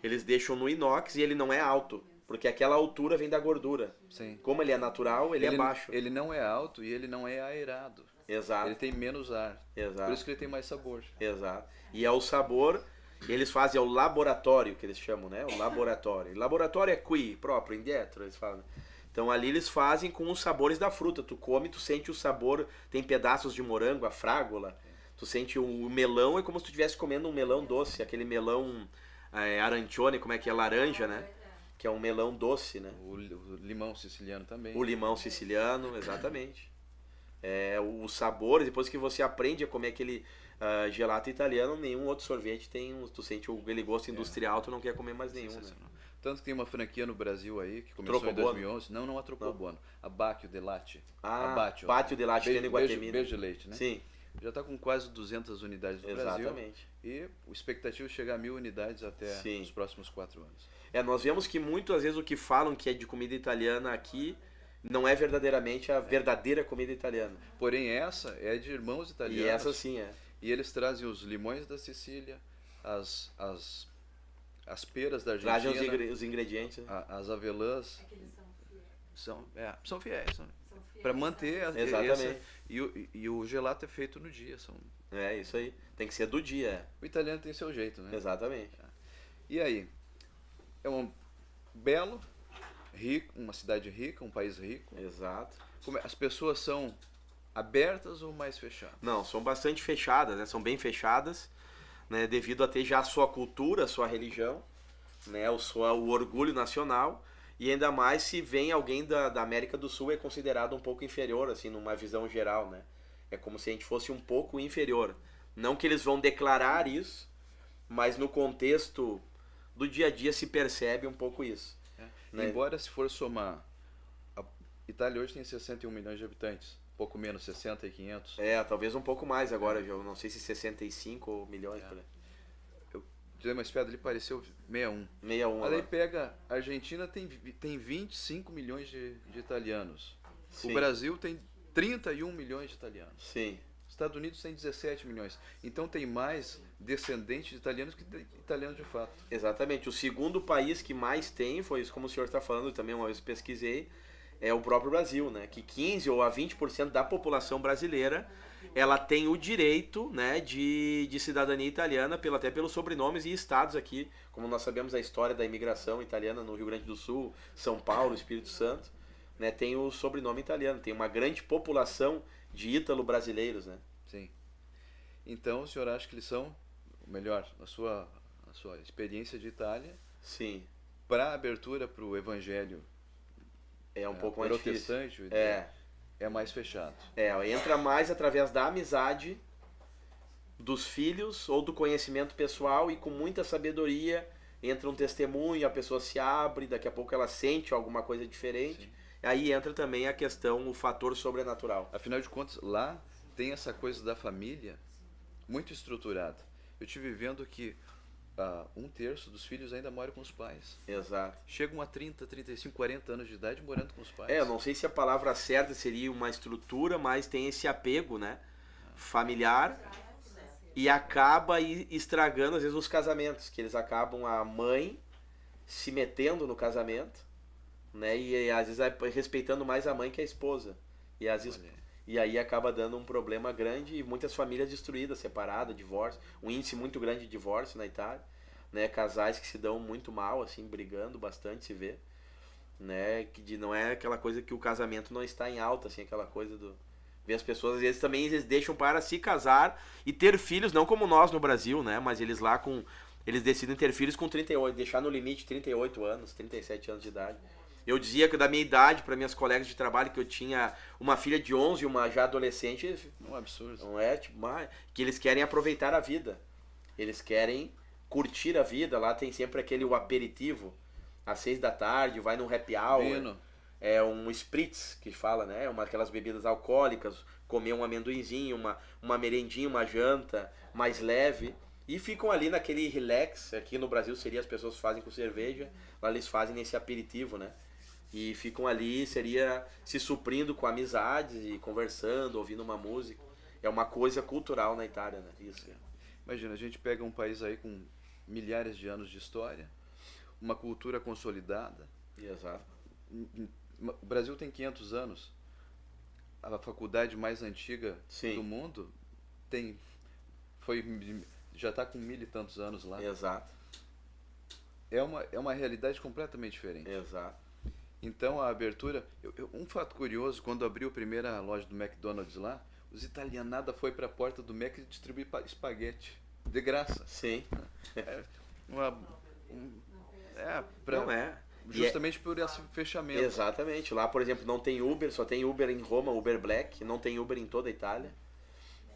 Eles deixam no inox e ele não é alto. Porque aquela altura vem da gordura. Sim. Como ele é natural, ele é baixo. Ele não é alto e ele não é aerado. Exato. Ele tem menos ar. Exato. Por isso que ele tem mais sabor. Exato. E é o sabor, eles fazem o laboratório, que eles chamam, né? O laboratório. Laboratório é qui, próprio, indietro, eles falam. Então ali eles fazem com os sabores da fruta. Tu come, tu sente o sabor, tem pedaços de morango, a frágula. Tu sente o melão, é como se tu estivesse comendo um melão doce, aquele melão arancione, como é que é? Laranja, né? Que é um melão doce, né? O limão siciliano também. O limão siciliano, exatamente. Os sabores, depois que você aprende a comer aquele gelato italiano, nenhum outro sorvete tem, tu sente aquele gosto industrial, tu não quer comer mais nenhum, né? Tanto que tem uma franquia no Brasil aí, que começou em 2011. Não a Trocobono. A Bacchio de Latte. Bacchio de Latte, tem no Guatemi. Beijo de leite, né? Sim. já está com quase 200 unidades no Brasil. Exatamente. E o expectativa é chegar a 1.000 unidades até Sim. os próximos 4 anos. Nós vemos que muitas vezes o que falam que é de comida italiana aqui não é verdadeiramente a verdadeira comida italiana. Porém, essa é de irmãos italianos. E essa sim é. E eles trazem os limões da Sicília, as peras da Argentina, Trazem os ingredientes. Né? as avelãs. É que eles são fiéis. São fiéis. São fiéis. Para manter Exatamente. E o gelato é feito no dia. É isso aí. Tem que ser do dia. O italiano tem seu jeito, né? Exatamente. E aí? É um belo, rico, uma cidade rica, um país rico. Exato. As pessoas são abertas ou mais fechadas? Não, são bastante fechadas, né? São bem fechadas, né? Devido a ter já a sua cultura, a sua religião, né? O orgulho nacional. E ainda mais se vem alguém da América do Sul, é considerado um pouco inferior, assim, numa visão geral, né? É como se a gente fosse um pouco inferior. Não que eles vão declarar isso, mas no contexto do dia a dia se percebe um pouco isso. Né? Embora, se for somar, a Itália hoje tem 61 milhões de habitantes, pouco menos, 60 e 500. Talvez um pouco mais agora, eu não sei se 65 milhões. Por aí. Eu dei uma espiada ali, pareceu 61. 61. Mas aí pega, a Argentina tem 25 milhões de italianos. Sim. O Brasil tem 31 milhões de italianos. Sim. Estados Unidos tem 17 milhões. Então tem mais descendentes de italianos que italianos de fato. Exatamente. O segundo país que mais tem, foi isso como o senhor está falando, também uma vez pesquisei, é o próprio Brasil, né? Que 15 ou a 20% da população brasileira, ela tem o direito, né, de cidadania italiana, até pelos sobrenomes e estados aqui, como nós sabemos a história da imigração italiana no Rio Grande do Sul, São Paulo, Espírito Santo, né, tem o sobrenome italiano, tem uma grande população de ítalo-brasileiros, né? Sim. Então, o senhor acha que eles são, melhor, na sua experiência de Itália, Sim. para a abertura para o evangelho um pouco mais difícil. protestante, é mais fechado. Entra mais através da amizade dos filhos ou do conhecimento pessoal e com muita sabedoria entra um testemunho, a pessoa se abre, daqui a pouco ela sente alguma coisa diferente. Sim. Aí entra também a questão, o fator sobrenatural. Afinal de contas, lá tem essa coisa da família muito estruturada. Eu estive vendo que 1/3 dos filhos ainda moram com os pais. Exato. Chegam a 30, 35, 40 anos de idade morando com os pais. Eu não sei se a palavra certa seria uma estrutura, mas tem esse apego, né, familiar, e acaba estragando às vezes os casamentos, que eles acabam a mãe se metendo no casamento, né, e às vezes respeitando mais a mãe que a esposa. E às vezes e aí acaba dando um problema grande e muitas famílias destruídas, separadas, divórcio, um índice muito grande de divórcio na Itália, né, casais que se dão muito mal, assim, brigando bastante, se vê, né, que não é aquela coisa que o casamento não está em alta, assim, aquela coisa do... Ver as pessoas, às vezes, também eles deixam para se casar e ter filhos, não como nós no Brasil, né, mas eles lá eles decidem ter filhos com 38, deixar no limite 38 anos, 37 anos de idade. Eu dizia que da minha idade, para minhas colegas de trabalho, que eu tinha uma filha de 11 e uma já adolescente. Um absurdo. Não é? Tipo, que eles querem aproveitar a vida. Eles querem curtir a vida. Lá tem sempre o aperitivo. Às 6 da tarde, vai num happy hour. Vino. É um spritz, que fala, né? Aquelas bebidas alcoólicas. Comer um amendoinzinho, uma merendinha, uma janta mais leve. E ficam ali naquele relax. Aqui no Brasil seria as pessoas fazem com cerveja. Lá eles fazem nesse aperitivo, né? E ficam ali, seria se suprindo com amizades e conversando, ouvindo uma música. É uma coisa cultural na Itália, né? Isso. Imagina, a gente pega um país aí com milhares de anos de história, uma cultura consolidada. Exato. O Brasil tem 500 anos. A faculdade mais antiga do mundo já está com 1000 e tantos anos lá. Exato. É uma realidade completamente diferente. Exato. Então a abertura... um fato curioso, quando abriu a primeira loja do McDonald's lá, os italianadas foi para a porta do Mac e distribuir espaguete. De graça. Sim. Não é. Justamente por esse fechamento. Exatamente. Lá, por exemplo, não tem Uber, só tem Uber em Roma, Uber Black, não tem Uber em toda a Itália.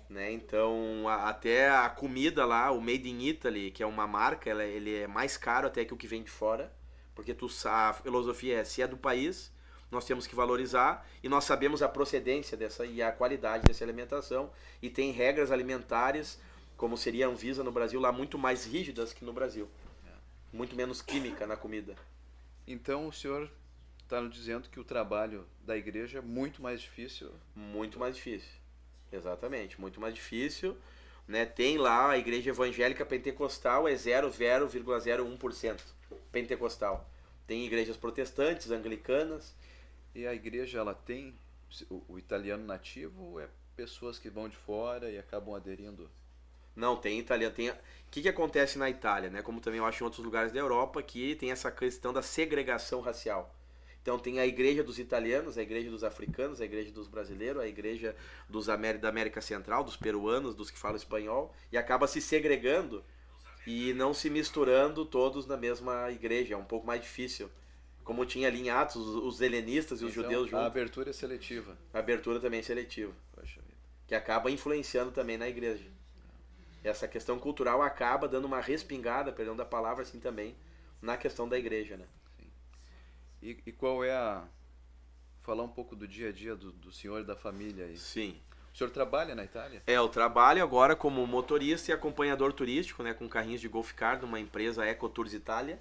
Né? Então, até a comida lá, o Made in Italy, que é uma marca, ele é mais caro até que o que vem de fora. Porque a filosofia se é do país, nós temos que valorizar e nós sabemos a procedência dessa e a qualidade dessa alimentação e tem regras alimentares, como seria a Anvisa no Brasil, lá muito mais rígidas que no Brasil. Muito menos química na comida. Então o senhor está nos dizendo que o trabalho da igreja é muito mais difícil? Muito mais difícil. Exatamente, muito mais difícil. Né? Tem lá a igreja evangélica pentecostal, é 0,01% pentecostal. Tem igrejas protestantes, anglicanas. E a igreja, ela tem o italiano nativo ou é pessoas que vão de fora e acabam aderindo? Não, tem italiano. O que acontece na Itália, né? Como também eu acho em outros lugares da Europa, que tem essa questão da segregação racial. Então tem a igreja dos italianos, a igreja dos africanos, a igreja dos brasileiros, a igreja da América Central, dos peruanos, dos que falam espanhol, e acaba se segregando e não se misturando todos na mesma igreja. É um pouco mais difícil. Como tinha ali em Atos, os helenistas e os Então, judeus juntos. a abertura é seletiva. A abertura também é seletiva. Poxa vida. Que acaba influenciando também na igreja. Essa questão cultural acaba dando uma respingada, perdão da palavra, assim também, na questão da igreja, né? E qual é falar um pouco do dia a dia do senhor e da família aí. Sim. O senhor trabalha na Itália? Eu trabalho agora como motorista e acompanhador turístico, né, com carrinhos de Golf Car, numa empresa Ecotours Itália.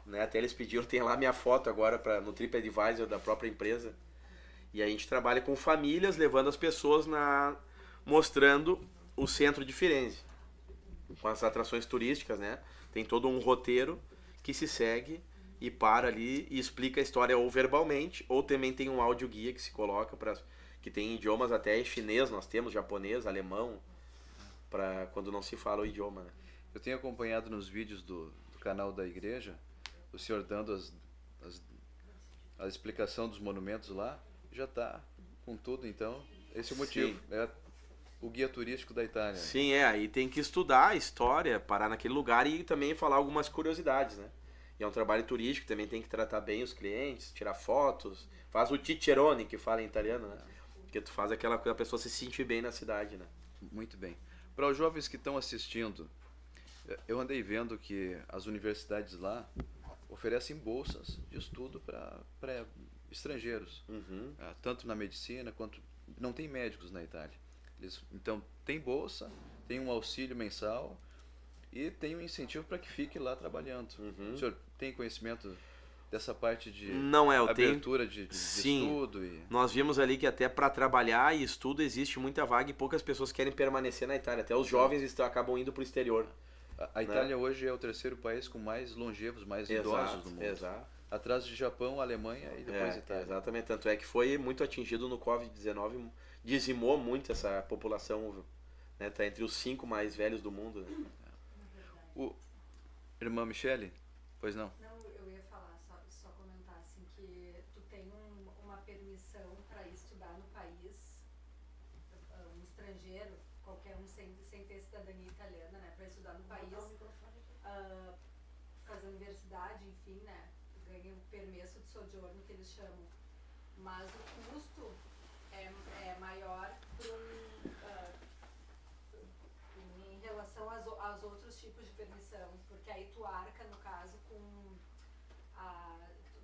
Né, até eles pediram, tem lá minha foto agora no TripAdvisor da própria empresa. E a gente trabalha com famílias, levando as pessoas mostrando o centro de Firenze, com as atrações turísticas, né? Tem todo um roteiro que se segue e para ali e explica a história ou verbalmente, ou também tem um áudio guia que se coloca que tem idiomas até chinês, nós temos japonês, alemão, para quando não se fala o idioma, né? Eu tenho acompanhado nos vídeos do canal da igreja, o senhor dando a explicação dos monumentos lá, já está com tudo, então esse é o motivo. Sim. É o guia turístico da Itália. Sim, aí tem que estudar a história, parar naquele lugar e também falar algumas curiosidades, né? E é um trabalho turístico, também tem que tratar bem os clientes, tirar fotos, faz o cicerone, que fala em italiano, né? Porque tu faz aquela coisa, a pessoa se sentir bem na cidade, né? Muito bem. Para os jovens que estão assistindo, eu andei vendo que as universidades lá oferecem bolsas de estudo para estrangeiros, Uhum. tanto na medicina quanto... Não tem médicos na Itália. Então, tem bolsa, tem um auxílio mensal e tem um incentivo para que fique lá trabalhando. Uhum. O senhor tem conhecimento dessa parte de Não, eu tenho. abertura de Sim. estudo? Nós vimos ali que até para trabalhar e estudo existe muita vaga e poucas pessoas querem permanecer na Itália. Até os jovens acabam indo para o exterior. A Itália hoje é o terceiro país com mais longevos, mais Exato, idosos do mundo. exato. Atrás de Japão, Alemanha e depois Itália. Exatamente, tanto é que foi muito atingido no Covid-19, dizimou muito essa população, né? Tá entre os 5 mais velhos do mundo, né? Irmã Michele? Pois não? Não, eu ia falar, só comentar assim que tu tem uma permissão para estudar no país, um estrangeiro, qualquer um sem ter cidadania italiana, né, para estudar no país, fazer universidade, enfim, né, ganha o permesso de soggiorno que eles chamam, mas o custo é maior em relação aos outros tipos de permissão, porque aí tu arca, no caso, com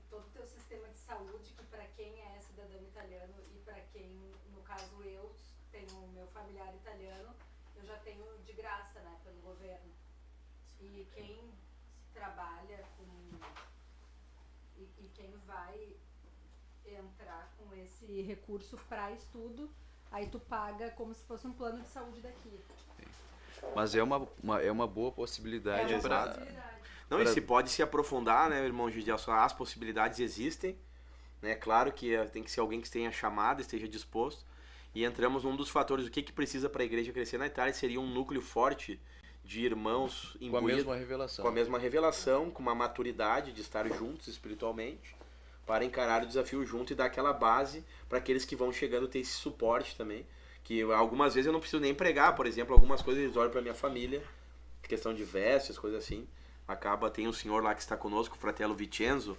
todo o teu sistema de saúde, que para quem é cidadão italiano e para quem, no caso eu tenho o meu familiar italiano, eu já tenho de graça, né, pelo governo. E quem trabalha e quem vai entrar com esse recurso para estudo, aí tu paga como se fosse um plano de saúde daqui. Mas é uma boa possibilidade É uma para... possibilidade. Não, e se pode se aprofundar, né, irmão Gideon, as possibilidades existem, né, claro que tem que ser alguém que tenha chamado, esteja disposto, e entramos num dos fatores, o que precisa para a igreja crescer na Itália, seria um núcleo forte de irmãos Com a mesma revelação. com a mesma revelação, com uma maturidade de estar juntos espiritualmente, para encarar o desafio junto e dar aquela base para aqueles que vão chegando ter esse suporte também, que algumas vezes eu não preciso nem pregar, por exemplo, algumas coisas eles olham para minha família, questão de vestes, coisas assim, tem um senhor lá que está conosco, o Fratello Vincenzo,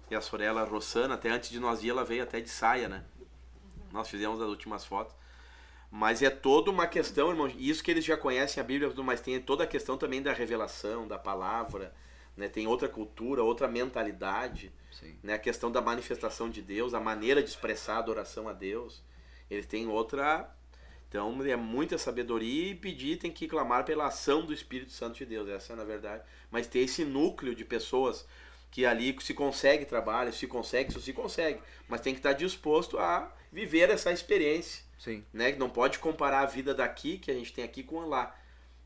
e a Sorella Rossana, até antes de nós ir, ela veio até de saia, né? Nós fizemos as últimas fotos. Mas é toda uma questão, irmão, isso que eles já conhecem a Bíblia, mas tem toda a questão também da revelação, da palavra, né? Tem outra cultura, outra mentalidade, Sim. né? A questão da manifestação de Deus, a maneira de expressar a adoração a Deus, eles têm outra... Então é muita sabedoria e pedir, tem que clamar pela ação do Espírito Santo de Deus, essa é na verdade. Mas ter esse núcleo de pessoas que ali se consegue trabalho, se consegue, mas tem que estar disposto a viver essa experiência, Sim. né? Não pode comparar a vida daqui, que a gente tem aqui, com lá.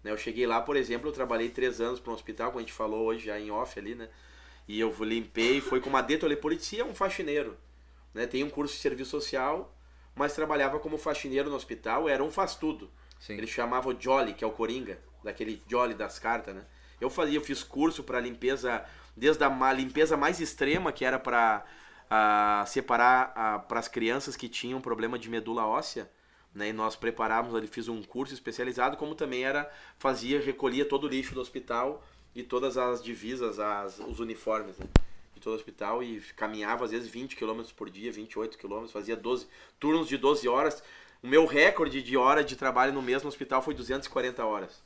Né? Eu cheguei lá, por exemplo, eu trabalhei 3 anos para um hospital, como a gente falou hoje já em off ali, né? E eu limpei, foi com uma detoliporicia, um faxineiro, né? Tem um curso de serviço social, mas trabalhava como faxineiro no hospital, era um faz-tudo. Sim. Ele chamava o Jolly, que é o Coringa, daquele Jolly das cartas, né? Eu fiz curso para limpeza, desde a limpeza mais extrema, que era para separar para as crianças que tinham problema de medula óssea, né? E nós preparávamos ali, fiz um curso especializado, como também recolhia todo o lixo do hospital e todas as divisas, os uniformes, né? De todo o hospital, e caminhava às vezes 20 km por dia, 28 km, fazia 12 turnos de 12 horas. O meu recorde de hora de trabalho no mesmo hospital foi 240 horas.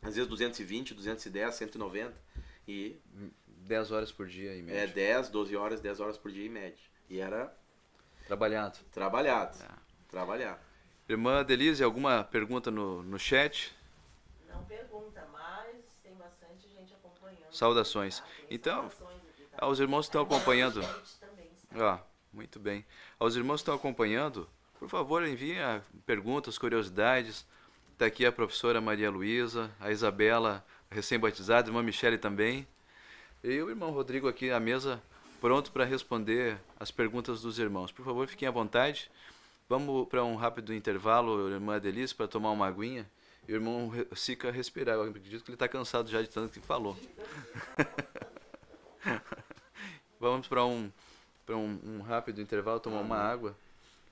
Às vezes 220, 210, 190. E 10 horas por dia, em média. 12 horas, 10 horas por dia em média. E era Trabalhado. trabalhado. Tá. Trabalhado. Irmã Denise, alguma pergunta no chat? Não pergunta, mas tem bastante gente acompanhando. Saudações. Tá? Tem Então, saudações aqui, tá? aos irmãos que estão acompanhando. Gente também está. Muito bem. Aos irmãos que estão acompanhando, por favor, enviem perguntas, curiosidades. Está aqui a professora Maria Luísa, a Isabela, recém-batizada, a irmã Michele também. E o irmão Rodrigo aqui à mesa, pronto para responder as perguntas dos irmãos. Por favor, fiquem à vontade. Vamos para um rápido intervalo, irmã Denise, para tomar uma aguinha. E o irmão Sica respirar. Eu acredito que ele está cansado já de tanto que falou. Vamos para um rápido intervalo, tomar uma água.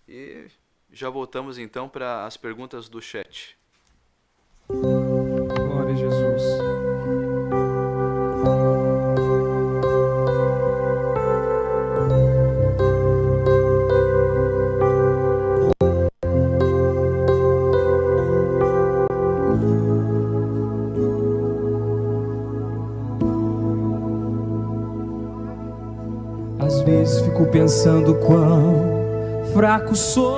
E já voltamos então para as perguntas do chat. Glória a Jesus. Às vezes fico pensando quão fraco sou,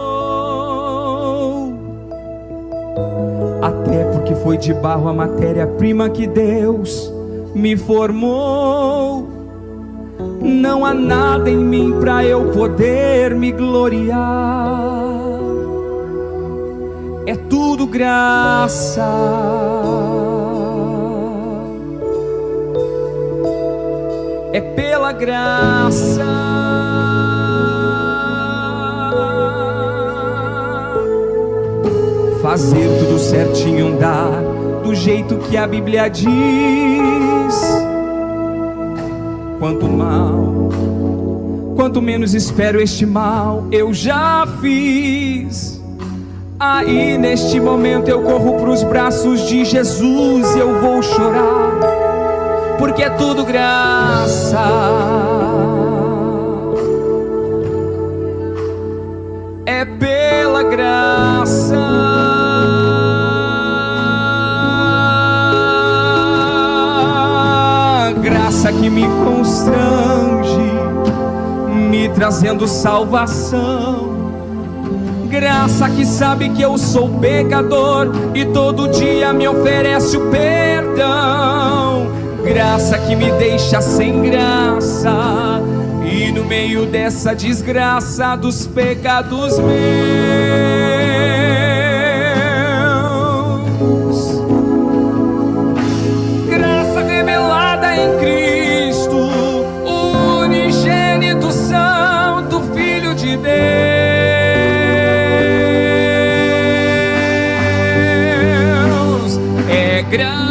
até porque foi de barro a matéria-prima que Deus me formou. Não há nada em mim para eu poder me gloriar, é tudo graça. É pela graça. Fazer tudo certinho, andar do jeito que a Bíblia diz. Quanto menos espero, este mal eu já fiz. Aí neste momento eu corro pros braços de Jesus e eu vou chorar, porque é tudo graça. É pela graça. Graça que me constrange, me trazendo salvação. Graça que sabe que eu sou pecador e todo dia me oferece o perdão. Graça que me deixa sem graça, e no meio dessa desgraça dos pecados meus, graça revelada em Cristo, o unigênito Santo Filho de Deus. É graça.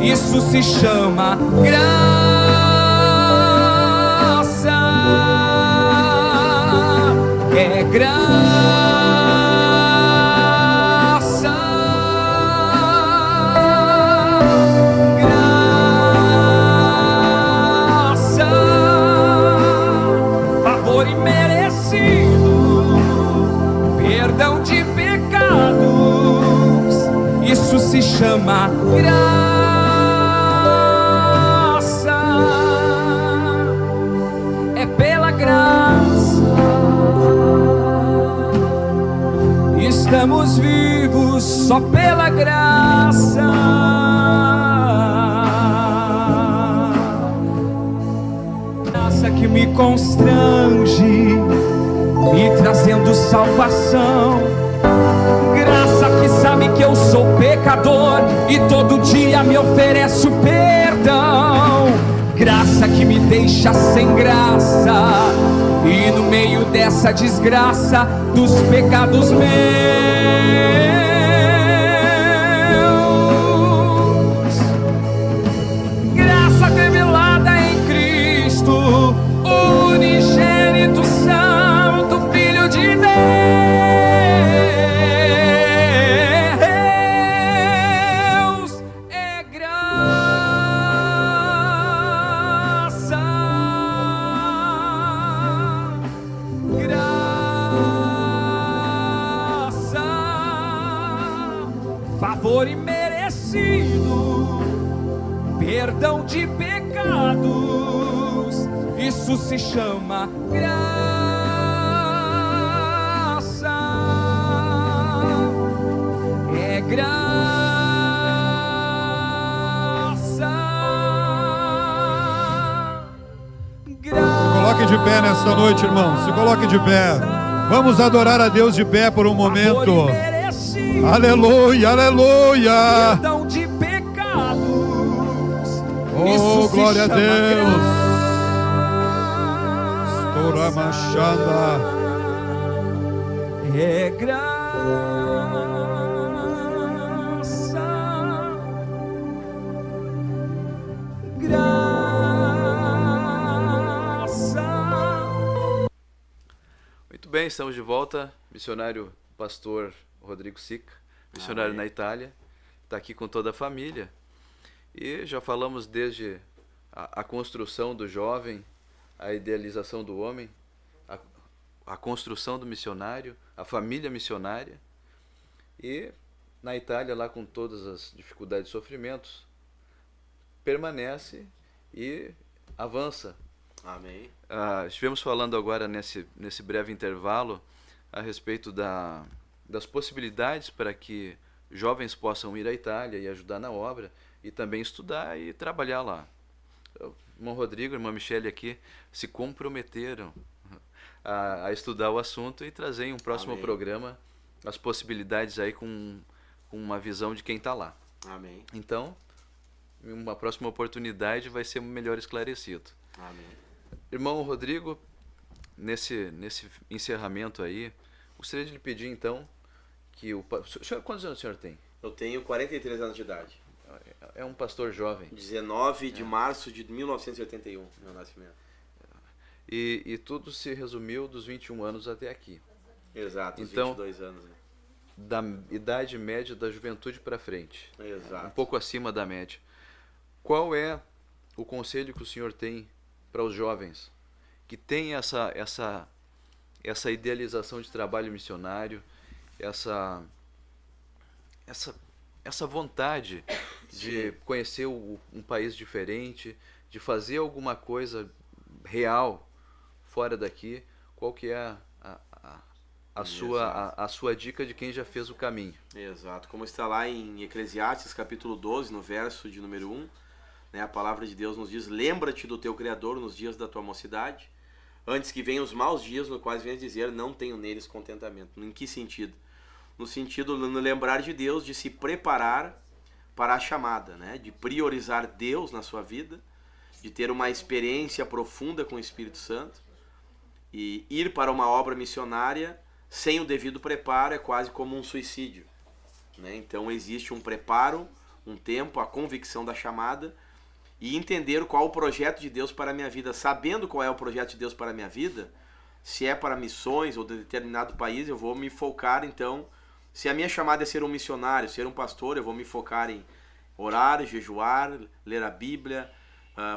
Isso se chama graça. É graça. só pela graça. Graça que me constrange, me trazendo salvação. Graça que sabe que eu sou pecador e todo dia me oferece o perdão. Graça que me deixa sem graça e no meio dessa desgraça dos pecados meus, graça revelada em Cristo, o unigênito Santo Filho de Deus. É graça, graça, favor imerecido, perdão de pecados, isso se chama graça. É graça. Se coloque de pé nesta noite, irmão. Se coloque de pé. Vamos adorar a Deus de pé por um momento. Aleluia, aleluia. Perdão de pecados. Oh, glória a Deus. Tora Machanda. É graça. Graça. Muito bem, estamos de volta. Missionário pastor Rodrigo Sica, missionário na Itália, está aqui com toda a família. E já falamos desde a construção do jovem, a idealização do homem, a construção do missionário, a família missionária. E na Itália, lá com todas as dificuldades e sofrimentos, permanece e avança. Amém. Estivemos falando agora nesse breve intervalo a respeito das possibilidades para que jovens possam ir à Itália e ajudar na obra e também estudar e trabalhar lá. O irmão Rodrigo e a irmã Michele aqui se comprometeram a estudar o assunto e trazer em um próximo Amém. programa as possibilidades aí com uma visão de quem está lá. Amém. Então, em uma próxima oportunidade vai ser melhor esclarecido. Amém. Irmão Rodrigo, nesse encerramento aí, gostaria de lhe pedir então que quantos anos o senhor tem? Eu tenho 43 anos de idade. É um pastor jovem. 19 de março de 1981, meu nascimento. E tudo se resumiu dos 21 anos até aqui. Exato, os Então, 22 anos. Né? Da idade média da juventude para frente. Exato. Um pouco acima da média. Qual é o conselho que o senhor tem para os jovens que têm essa idealização de trabalho missionário, essa vontade de conhecer um país diferente, de fazer alguma coisa real fora daqui? Qual que é a sua dica de quem já fez o caminho? Exato. Como está lá em Eclesiastes, capítulo 12, no verso de número 1, né, a palavra de Deus nos diz: lembra-te do teu Criador nos dias da tua mocidade, antes que venham os maus dias, no quais venhas dizer, não tenho neles contentamento. Em que sentido? No sentido de lembrar de Deus, de se preparar para a chamada, né? De priorizar Deus na sua vida, de ter uma experiência profunda com o Espírito Santo, e ir para uma obra missionária sem o devido preparo é quase como um suicídio, né? Então existe um preparo, um tempo, a convicção da chamada e entender qual o projeto de Deus para a minha vida. Sabendo qual é o projeto de Deus para a minha vida, se é para missões ou de determinado país, eu vou me focar então. Se a minha chamada é ser um missionário, ser um pastor, eu vou me focar em orar, jejuar, ler a Bíblia,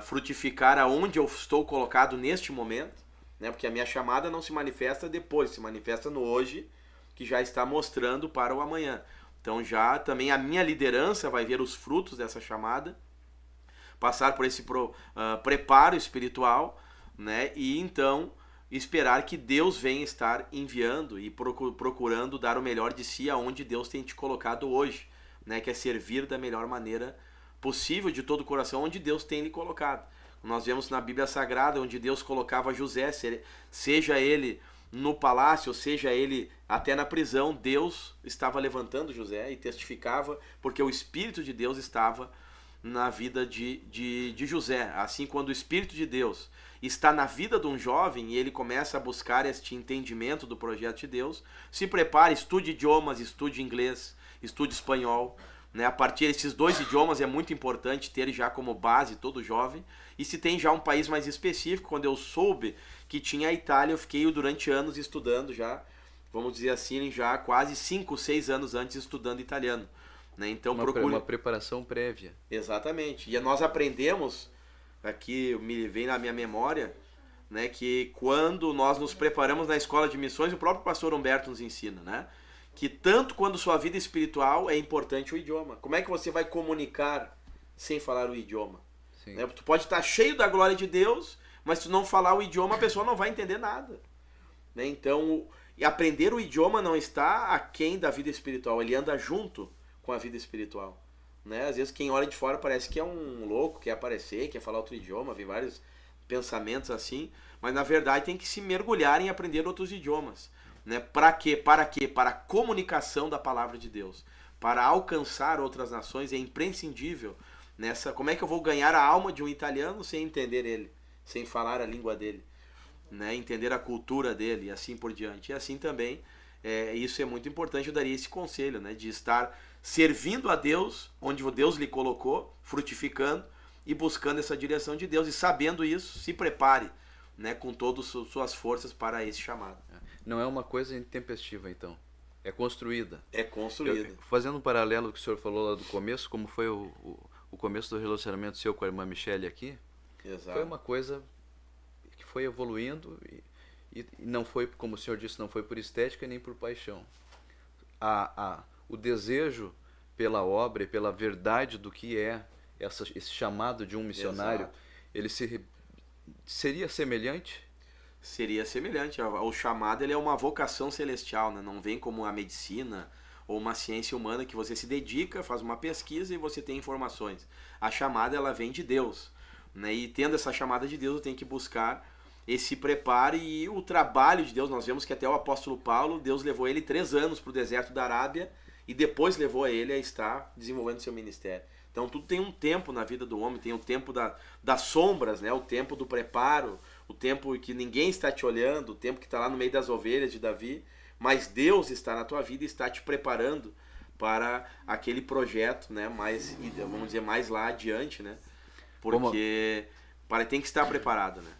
frutificar aonde eu estou colocado neste momento, né? Porque a minha chamada não se manifesta depois, se manifesta no hoje, que já está mostrando para o amanhã. Então já também a minha liderança vai ver os frutos dessa chamada, passar por esse preparo espiritual, né? E então esperar que Deus venha estar enviando e procurando dar o melhor de si aonde Deus tem te colocado hoje, né? Que é servir da melhor maneira possível, de todo o coração, onde Deus tem lhe colocado. Nós vemos na Bíblia Sagrada onde Deus colocava José, seja ele no palácio, seja ele até na prisão, Deus estava levantando José e testificava, porque o Espírito de Deus estava na vida de José. Assim, quando o Espírito de Deus está na vida de um jovem e ele começa a buscar este entendimento do projeto de Deus, se prepare, estude idiomas, estude inglês, estude espanhol, né? A partir desses 2 idiomas é muito importante ter já como base todo jovem. E se tem já um país mais específico, quando eu soube que tinha a Itália, eu fiquei durante anos estudando já, vamos dizer assim, já quase 5, 6 anos antes estudando italiano, né? Então uma preparação prévia. Exatamente. E nós aprendemos, aqui me vem na minha memória, né, que quando nós nos preparamos na escola de missões, o próprio pastor Humberto nos ensina, né, que tanto quando sua vida espiritual é importante o idioma. Como é que você vai comunicar sem falar o idioma? Né? Tu pode estar cheio da glória de Deus, mas se tu não falar o idioma, a pessoa não vai entender nada. Né? Então, e aprender o idioma não está aquém da vida espiritual, ele anda junto com a vida espiritual. Né? Às vezes quem olha de fora parece que é um louco, quer aparecer, quer falar outro idioma, vem vários pensamentos assim, mas na verdade tem que se mergulhar em aprender outros idiomas. Né? Para quê? Para quê? Para a comunicação da palavra de Deus. Para alcançar outras nações é imprescindível. Como é que eu vou ganhar a alma de um italiano sem entender ele, sem falar a língua dele, né? Entender a cultura dele e assim por diante. E assim também, isso é muito importante, eu daria esse conselho, né? De estar servindo a Deus, onde Deus lhe colocou, frutificando e buscando essa direção de Deus. E sabendo isso, se prepare, né? Com todas as suas forças para esse chamado. Não é uma coisa intempestiva, então. É construída. É construída. Fazendo um paralelo que o senhor falou lá do começo, como foi o começo do relacionamento seu com a irmã Michele aqui, Exato. Foi uma coisa que foi evoluindo e não foi, como o senhor disse, não foi por estética nem por paixão. O desejo pela obra e pela verdade do que é esse chamado de um missionário, Exato. ele seria semelhante? Seria semelhante. O chamado ele é uma vocação celestial, né? Não vem como a medicina ou uma ciência humana que você se dedica, faz uma pesquisa e você tem informações. A chamada ela vem de Deus, né? E tendo essa chamada de Deus, eu tenho que buscar esse preparo e o trabalho de Deus. Nós vemos que até o apóstolo Paulo, Deus levou ele 3 anos para o deserto da Arábia e depois levou a ele a estar desenvolvendo seu ministério. Então tudo tem um tempo na vida do homem, tem o tempo das sombras, né? O tempo do preparo, o tempo que ninguém está te olhando, o tempo que está lá no meio das ovelhas de Davi, mas Deus está na tua vida e está te preparando para aquele projeto, né? Mais, vamos dizer, mais lá adiante, né? Porque tem que estar preparado, né?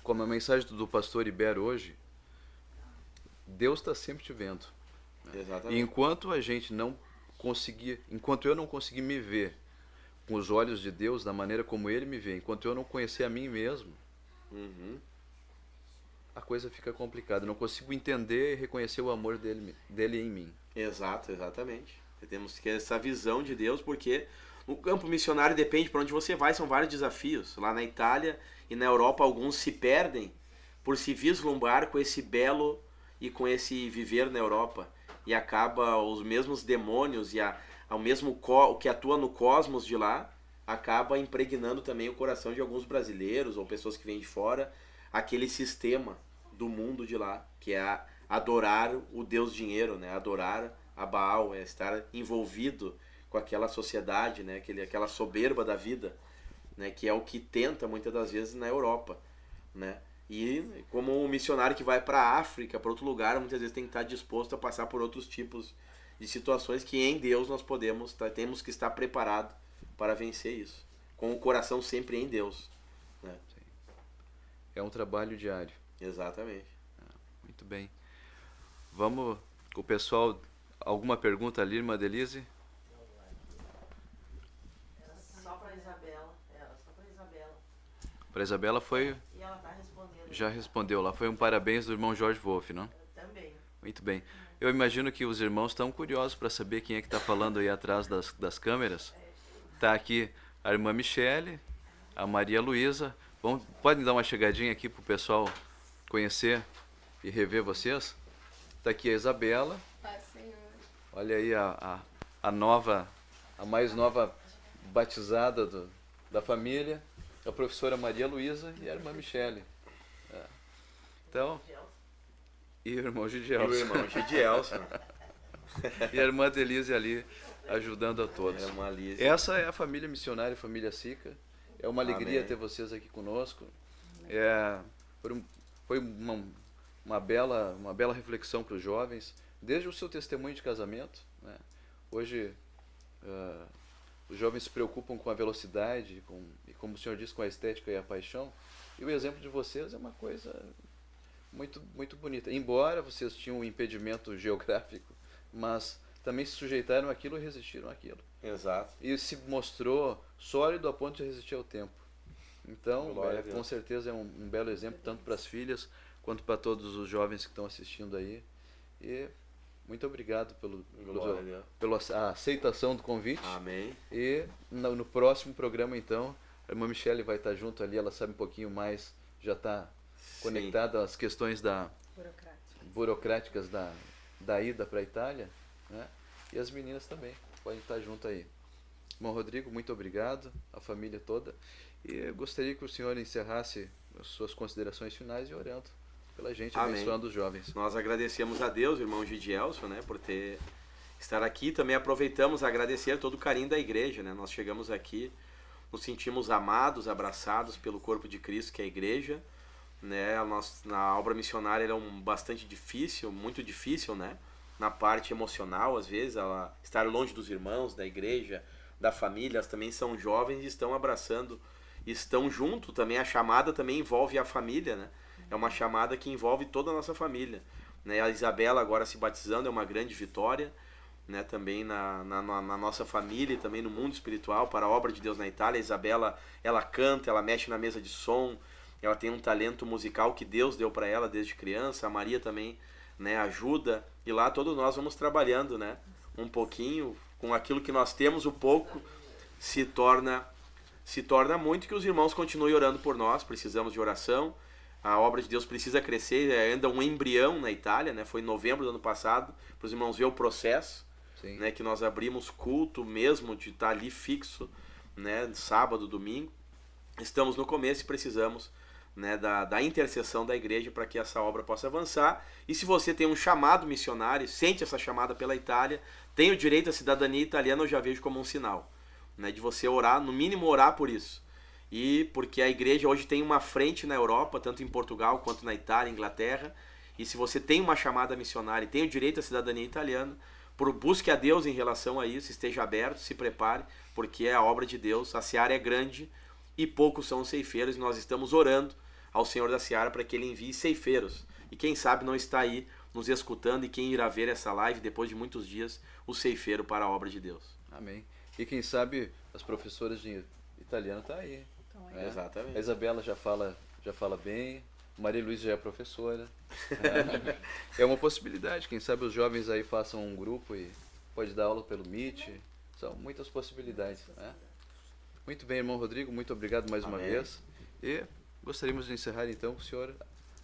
Como a mensagem do pastor Ibero hoje, Deus está sempre te vendo. Né? Exatamente. E enquanto eu não conseguir me ver com os olhos de Deus, da maneira como Ele me vê, enquanto eu não conhecer a mim mesmo, a coisa fica complicada. Eu não consigo entender e reconhecer o amor dele em mim. Exatamente. Temos que ter essa visão de Deus, porque o campo missionário depende para onde você vai, são vários desafios. Lá na Itália e na Europa, alguns se perdem por se vislumbrar com esse belo e com esse viver na Europa. E acaba os mesmos demônios e o que atua no cosmos de lá, acaba impregnando também o coração de alguns brasileiros ou pessoas que vêm de fora, aquele sistema do mundo de lá, que é adorar o Deus dinheiro, né? Adorar a Baal, é estar envolvido com aquela sociedade, né? Aquela soberba da vida, né? Que é o que tenta muitas das vezes na Europa, né? E como um missionário que vai para a África, para outro lugar, muitas vezes tem que estar disposto a passar por outros tipos de situações que em Deus nós temos que estar preparado para vencer isso, com o coração sempre em Deus, né? É um trabalho diário. Exatamente. Muito bem. Vamos, o pessoal, alguma pergunta ali, irmã Denise? Só para Isabela. Só para Isabela. Para Isabela foi... E ela está respondendo. Já respondeu lá. Foi um parabéns do irmão Jorge Wolff, não? Também. Muito bem. Eu imagino que os irmãos estão curiosos para saber quem é que está falando aí atrás das câmeras. Está aqui a irmã Michele, a Maria Luísa. Podem dar uma chegadinha aqui para o pessoal conhecer e rever vocês. Está aqui a Isabela. Olha aí a nova, a mais nova batizada da família, a professora Maria Luísa e a irmã Michele. Então, e o irmão Gidielson. E o irmão Gidielson. E a irmã Denise ali ajudando a todos. A irmã Lísia. Essa é a família missionária, família Sica. É uma alegria Amém. ter vocês aqui conosco. Foi uma bela reflexão para os jovens, desde o seu testemunho de casamento, né? Hoje, os jovens se preocupam com a velocidade, e como o senhor disse, com a estética e a paixão. E o exemplo de vocês é uma coisa muito, muito bonita. Embora vocês tinham um impedimento geográfico, mas também se sujeitaram àquilo e resistiram àquilo. Exato. E se mostrou sólido a ponto de resistir ao tempo. Então, Glória a Deus. com certeza é um belo exemplo, tanto para as filhas, quanto para todos os jovens que estão assistindo aí. E muito obrigado Glória a Deus. pela aceitação do convite. Amém. E no próximo programa, então, a irmã Michele vai estar junto ali, ela sabe um pouquinho mais, já está conectada às questões burocráticas da ida para a Itália, né? E as meninas também podem estar junto aí. Irmão Rodrigo, muito obrigado, a família toda. E eu gostaria que o senhor encerrasse as suas considerações finais e orando pela gente, Amém. abençoando os jovens. Nós agradecemos a Deus, irmão Gidielson, né, por estar aqui. Também aproveitamos a agradecer todo o carinho da igreja, né? Nós chegamos aqui, nos sentimos amados, abraçados pelo corpo de Cristo, que é a igreja, né? Na obra missionária ela é bastante difícil, muito difícil, né? Na parte emocional, às vezes, ela estar longe dos irmãos, da igreja, da família. Elas também são jovens e estão abraçando, estão junto também. A chamada também envolve a família, né? É uma chamada que envolve toda a nossa família, né? A Isabela agora se batizando é uma grande vitória, né? Também na nossa família e também no mundo espiritual, para a obra de Deus na Itália. A Isabela, ela canta, ela mexe na mesa de som, ela tem um talento musical que Deus deu para ela desde criança. A Maria também, né, ajuda, e lá todos nós vamos trabalhando, né? Um pouquinho, com aquilo que nós temos, o pouco se torna muito, que os irmãos continuem orando por nós. Precisamos de oração. A obra de Deus precisa crescer, é ainda um embrião na Itália, né? Foi em novembro do ano passado, para os irmãos ver o processo, né? Que nós abrimos culto mesmo, de estar ali fixo, né? Sábado, domingo. Estamos no começo e precisamos, né, da intercessão da igreja para que essa obra possa avançar. E se você tem um chamado missionário, sente essa chamada pela Itália, tem o direito à cidadania italiana, eu já vejo como um sinal, né, de você orar, no mínimo orar por isso. E porque a igreja hoje tem uma frente na Europa, tanto em Portugal quanto na Itália, Inglaterra, e se você tem uma chamada missionária e tem o direito à cidadania italiana, busque a Deus em relação a isso, esteja aberto, se prepare, porque é a obra de Deus, a seara é grande e poucos são os ceifeiros, e nós estamos orando ao Senhor da Seara para que Ele envie ceifeiros. E quem sabe não está aí nos escutando, e quem irá ver essa live depois de muitos dias, o ceifeiro para a obra de Deus. Amém. E quem sabe as professoras de italiano estão aí. Exatamente. A Isabela já fala bem, Maria Luísa já é professora. É uma possibilidade, quem sabe os jovens aí façam um grupo e pode dar aula pelo Meet. São muitas possibilidades, né? Muito bem, irmão Rodrigo, muito obrigado mais uma vez. E gostaríamos de encerrar então com o senhor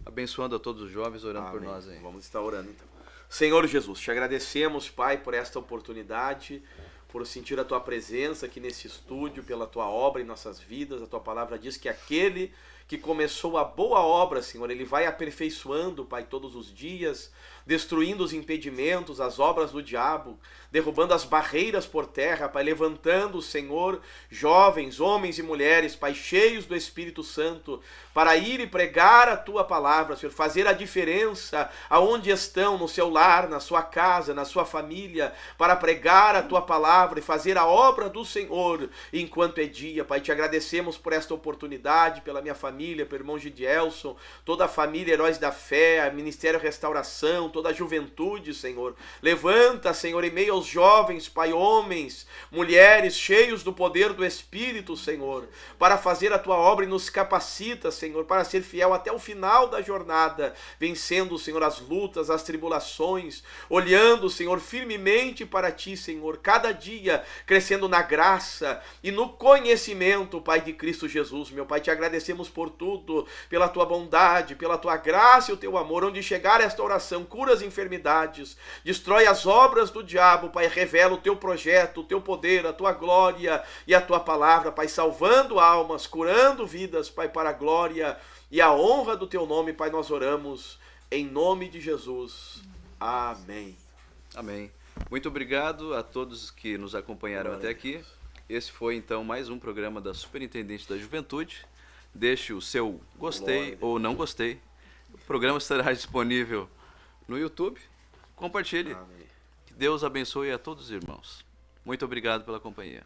abençoando a todos os jovens, orando por nós aí. Vamos estar orando então. Senhor Jesus, te agradecemos, Pai, por esta oportunidade, por sentir a Tua presença aqui nesse estúdio, pela Tua obra em nossas vidas. A Tua palavra diz que aquele que começou a boa obra, Senhor, Ele vai aperfeiçoando, Pai, todos os dias, destruindo os impedimentos, as obras do diabo, derrubando as barreiras por terra, Pai, levantando, Senhor, jovens, homens e mulheres, Pai, cheios do Espírito Santo, para ir e pregar a Tua palavra, Senhor, fazer a diferença aonde estão, no seu lar, na sua casa, na sua família, para pregar a Tua palavra e fazer a obra do Senhor enquanto é dia. Pai, te agradecemos por esta oportunidade, pela minha família, pelo irmão Gidielson, toda a família Heróis da Fé, Ministério Restauração, toda a juventude, Senhor. Levanta, Senhor, em meio aos jovens, Pai, homens, mulheres, cheios do poder do Espírito, Senhor, para fazer a Tua obra, e nos capacita, Senhor, para ser fiel até o final da jornada, vencendo, Senhor, as lutas, as tribulações, olhando, Senhor, firmemente para Ti, Senhor, cada dia dia, crescendo na graça e no conhecimento, Pai, de Cristo Jesus. Meu Pai, te agradecemos por tudo, pela tua bondade, pela tua graça e o teu amor. Onde chegar esta oração, cura as enfermidades, destrói as obras do diabo, Pai, revela o teu projeto, o teu poder, a tua glória e a tua palavra, Pai, salvando almas, curando vidas, Pai, para a glória e a honra do teu nome, Pai, nós oramos em nome de Jesus. Amém. Amém. Muito obrigado a todos que nos acompanharam até aqui. Esse foi então mais um programa da Superintendente da Juventude. Deixe o seu gostei ou não gostei. O programa estará disponível no YouTube. Compartilhe. Amém. Que Deus abençoe a todos os irmãos. Muito obrigado pela companhia.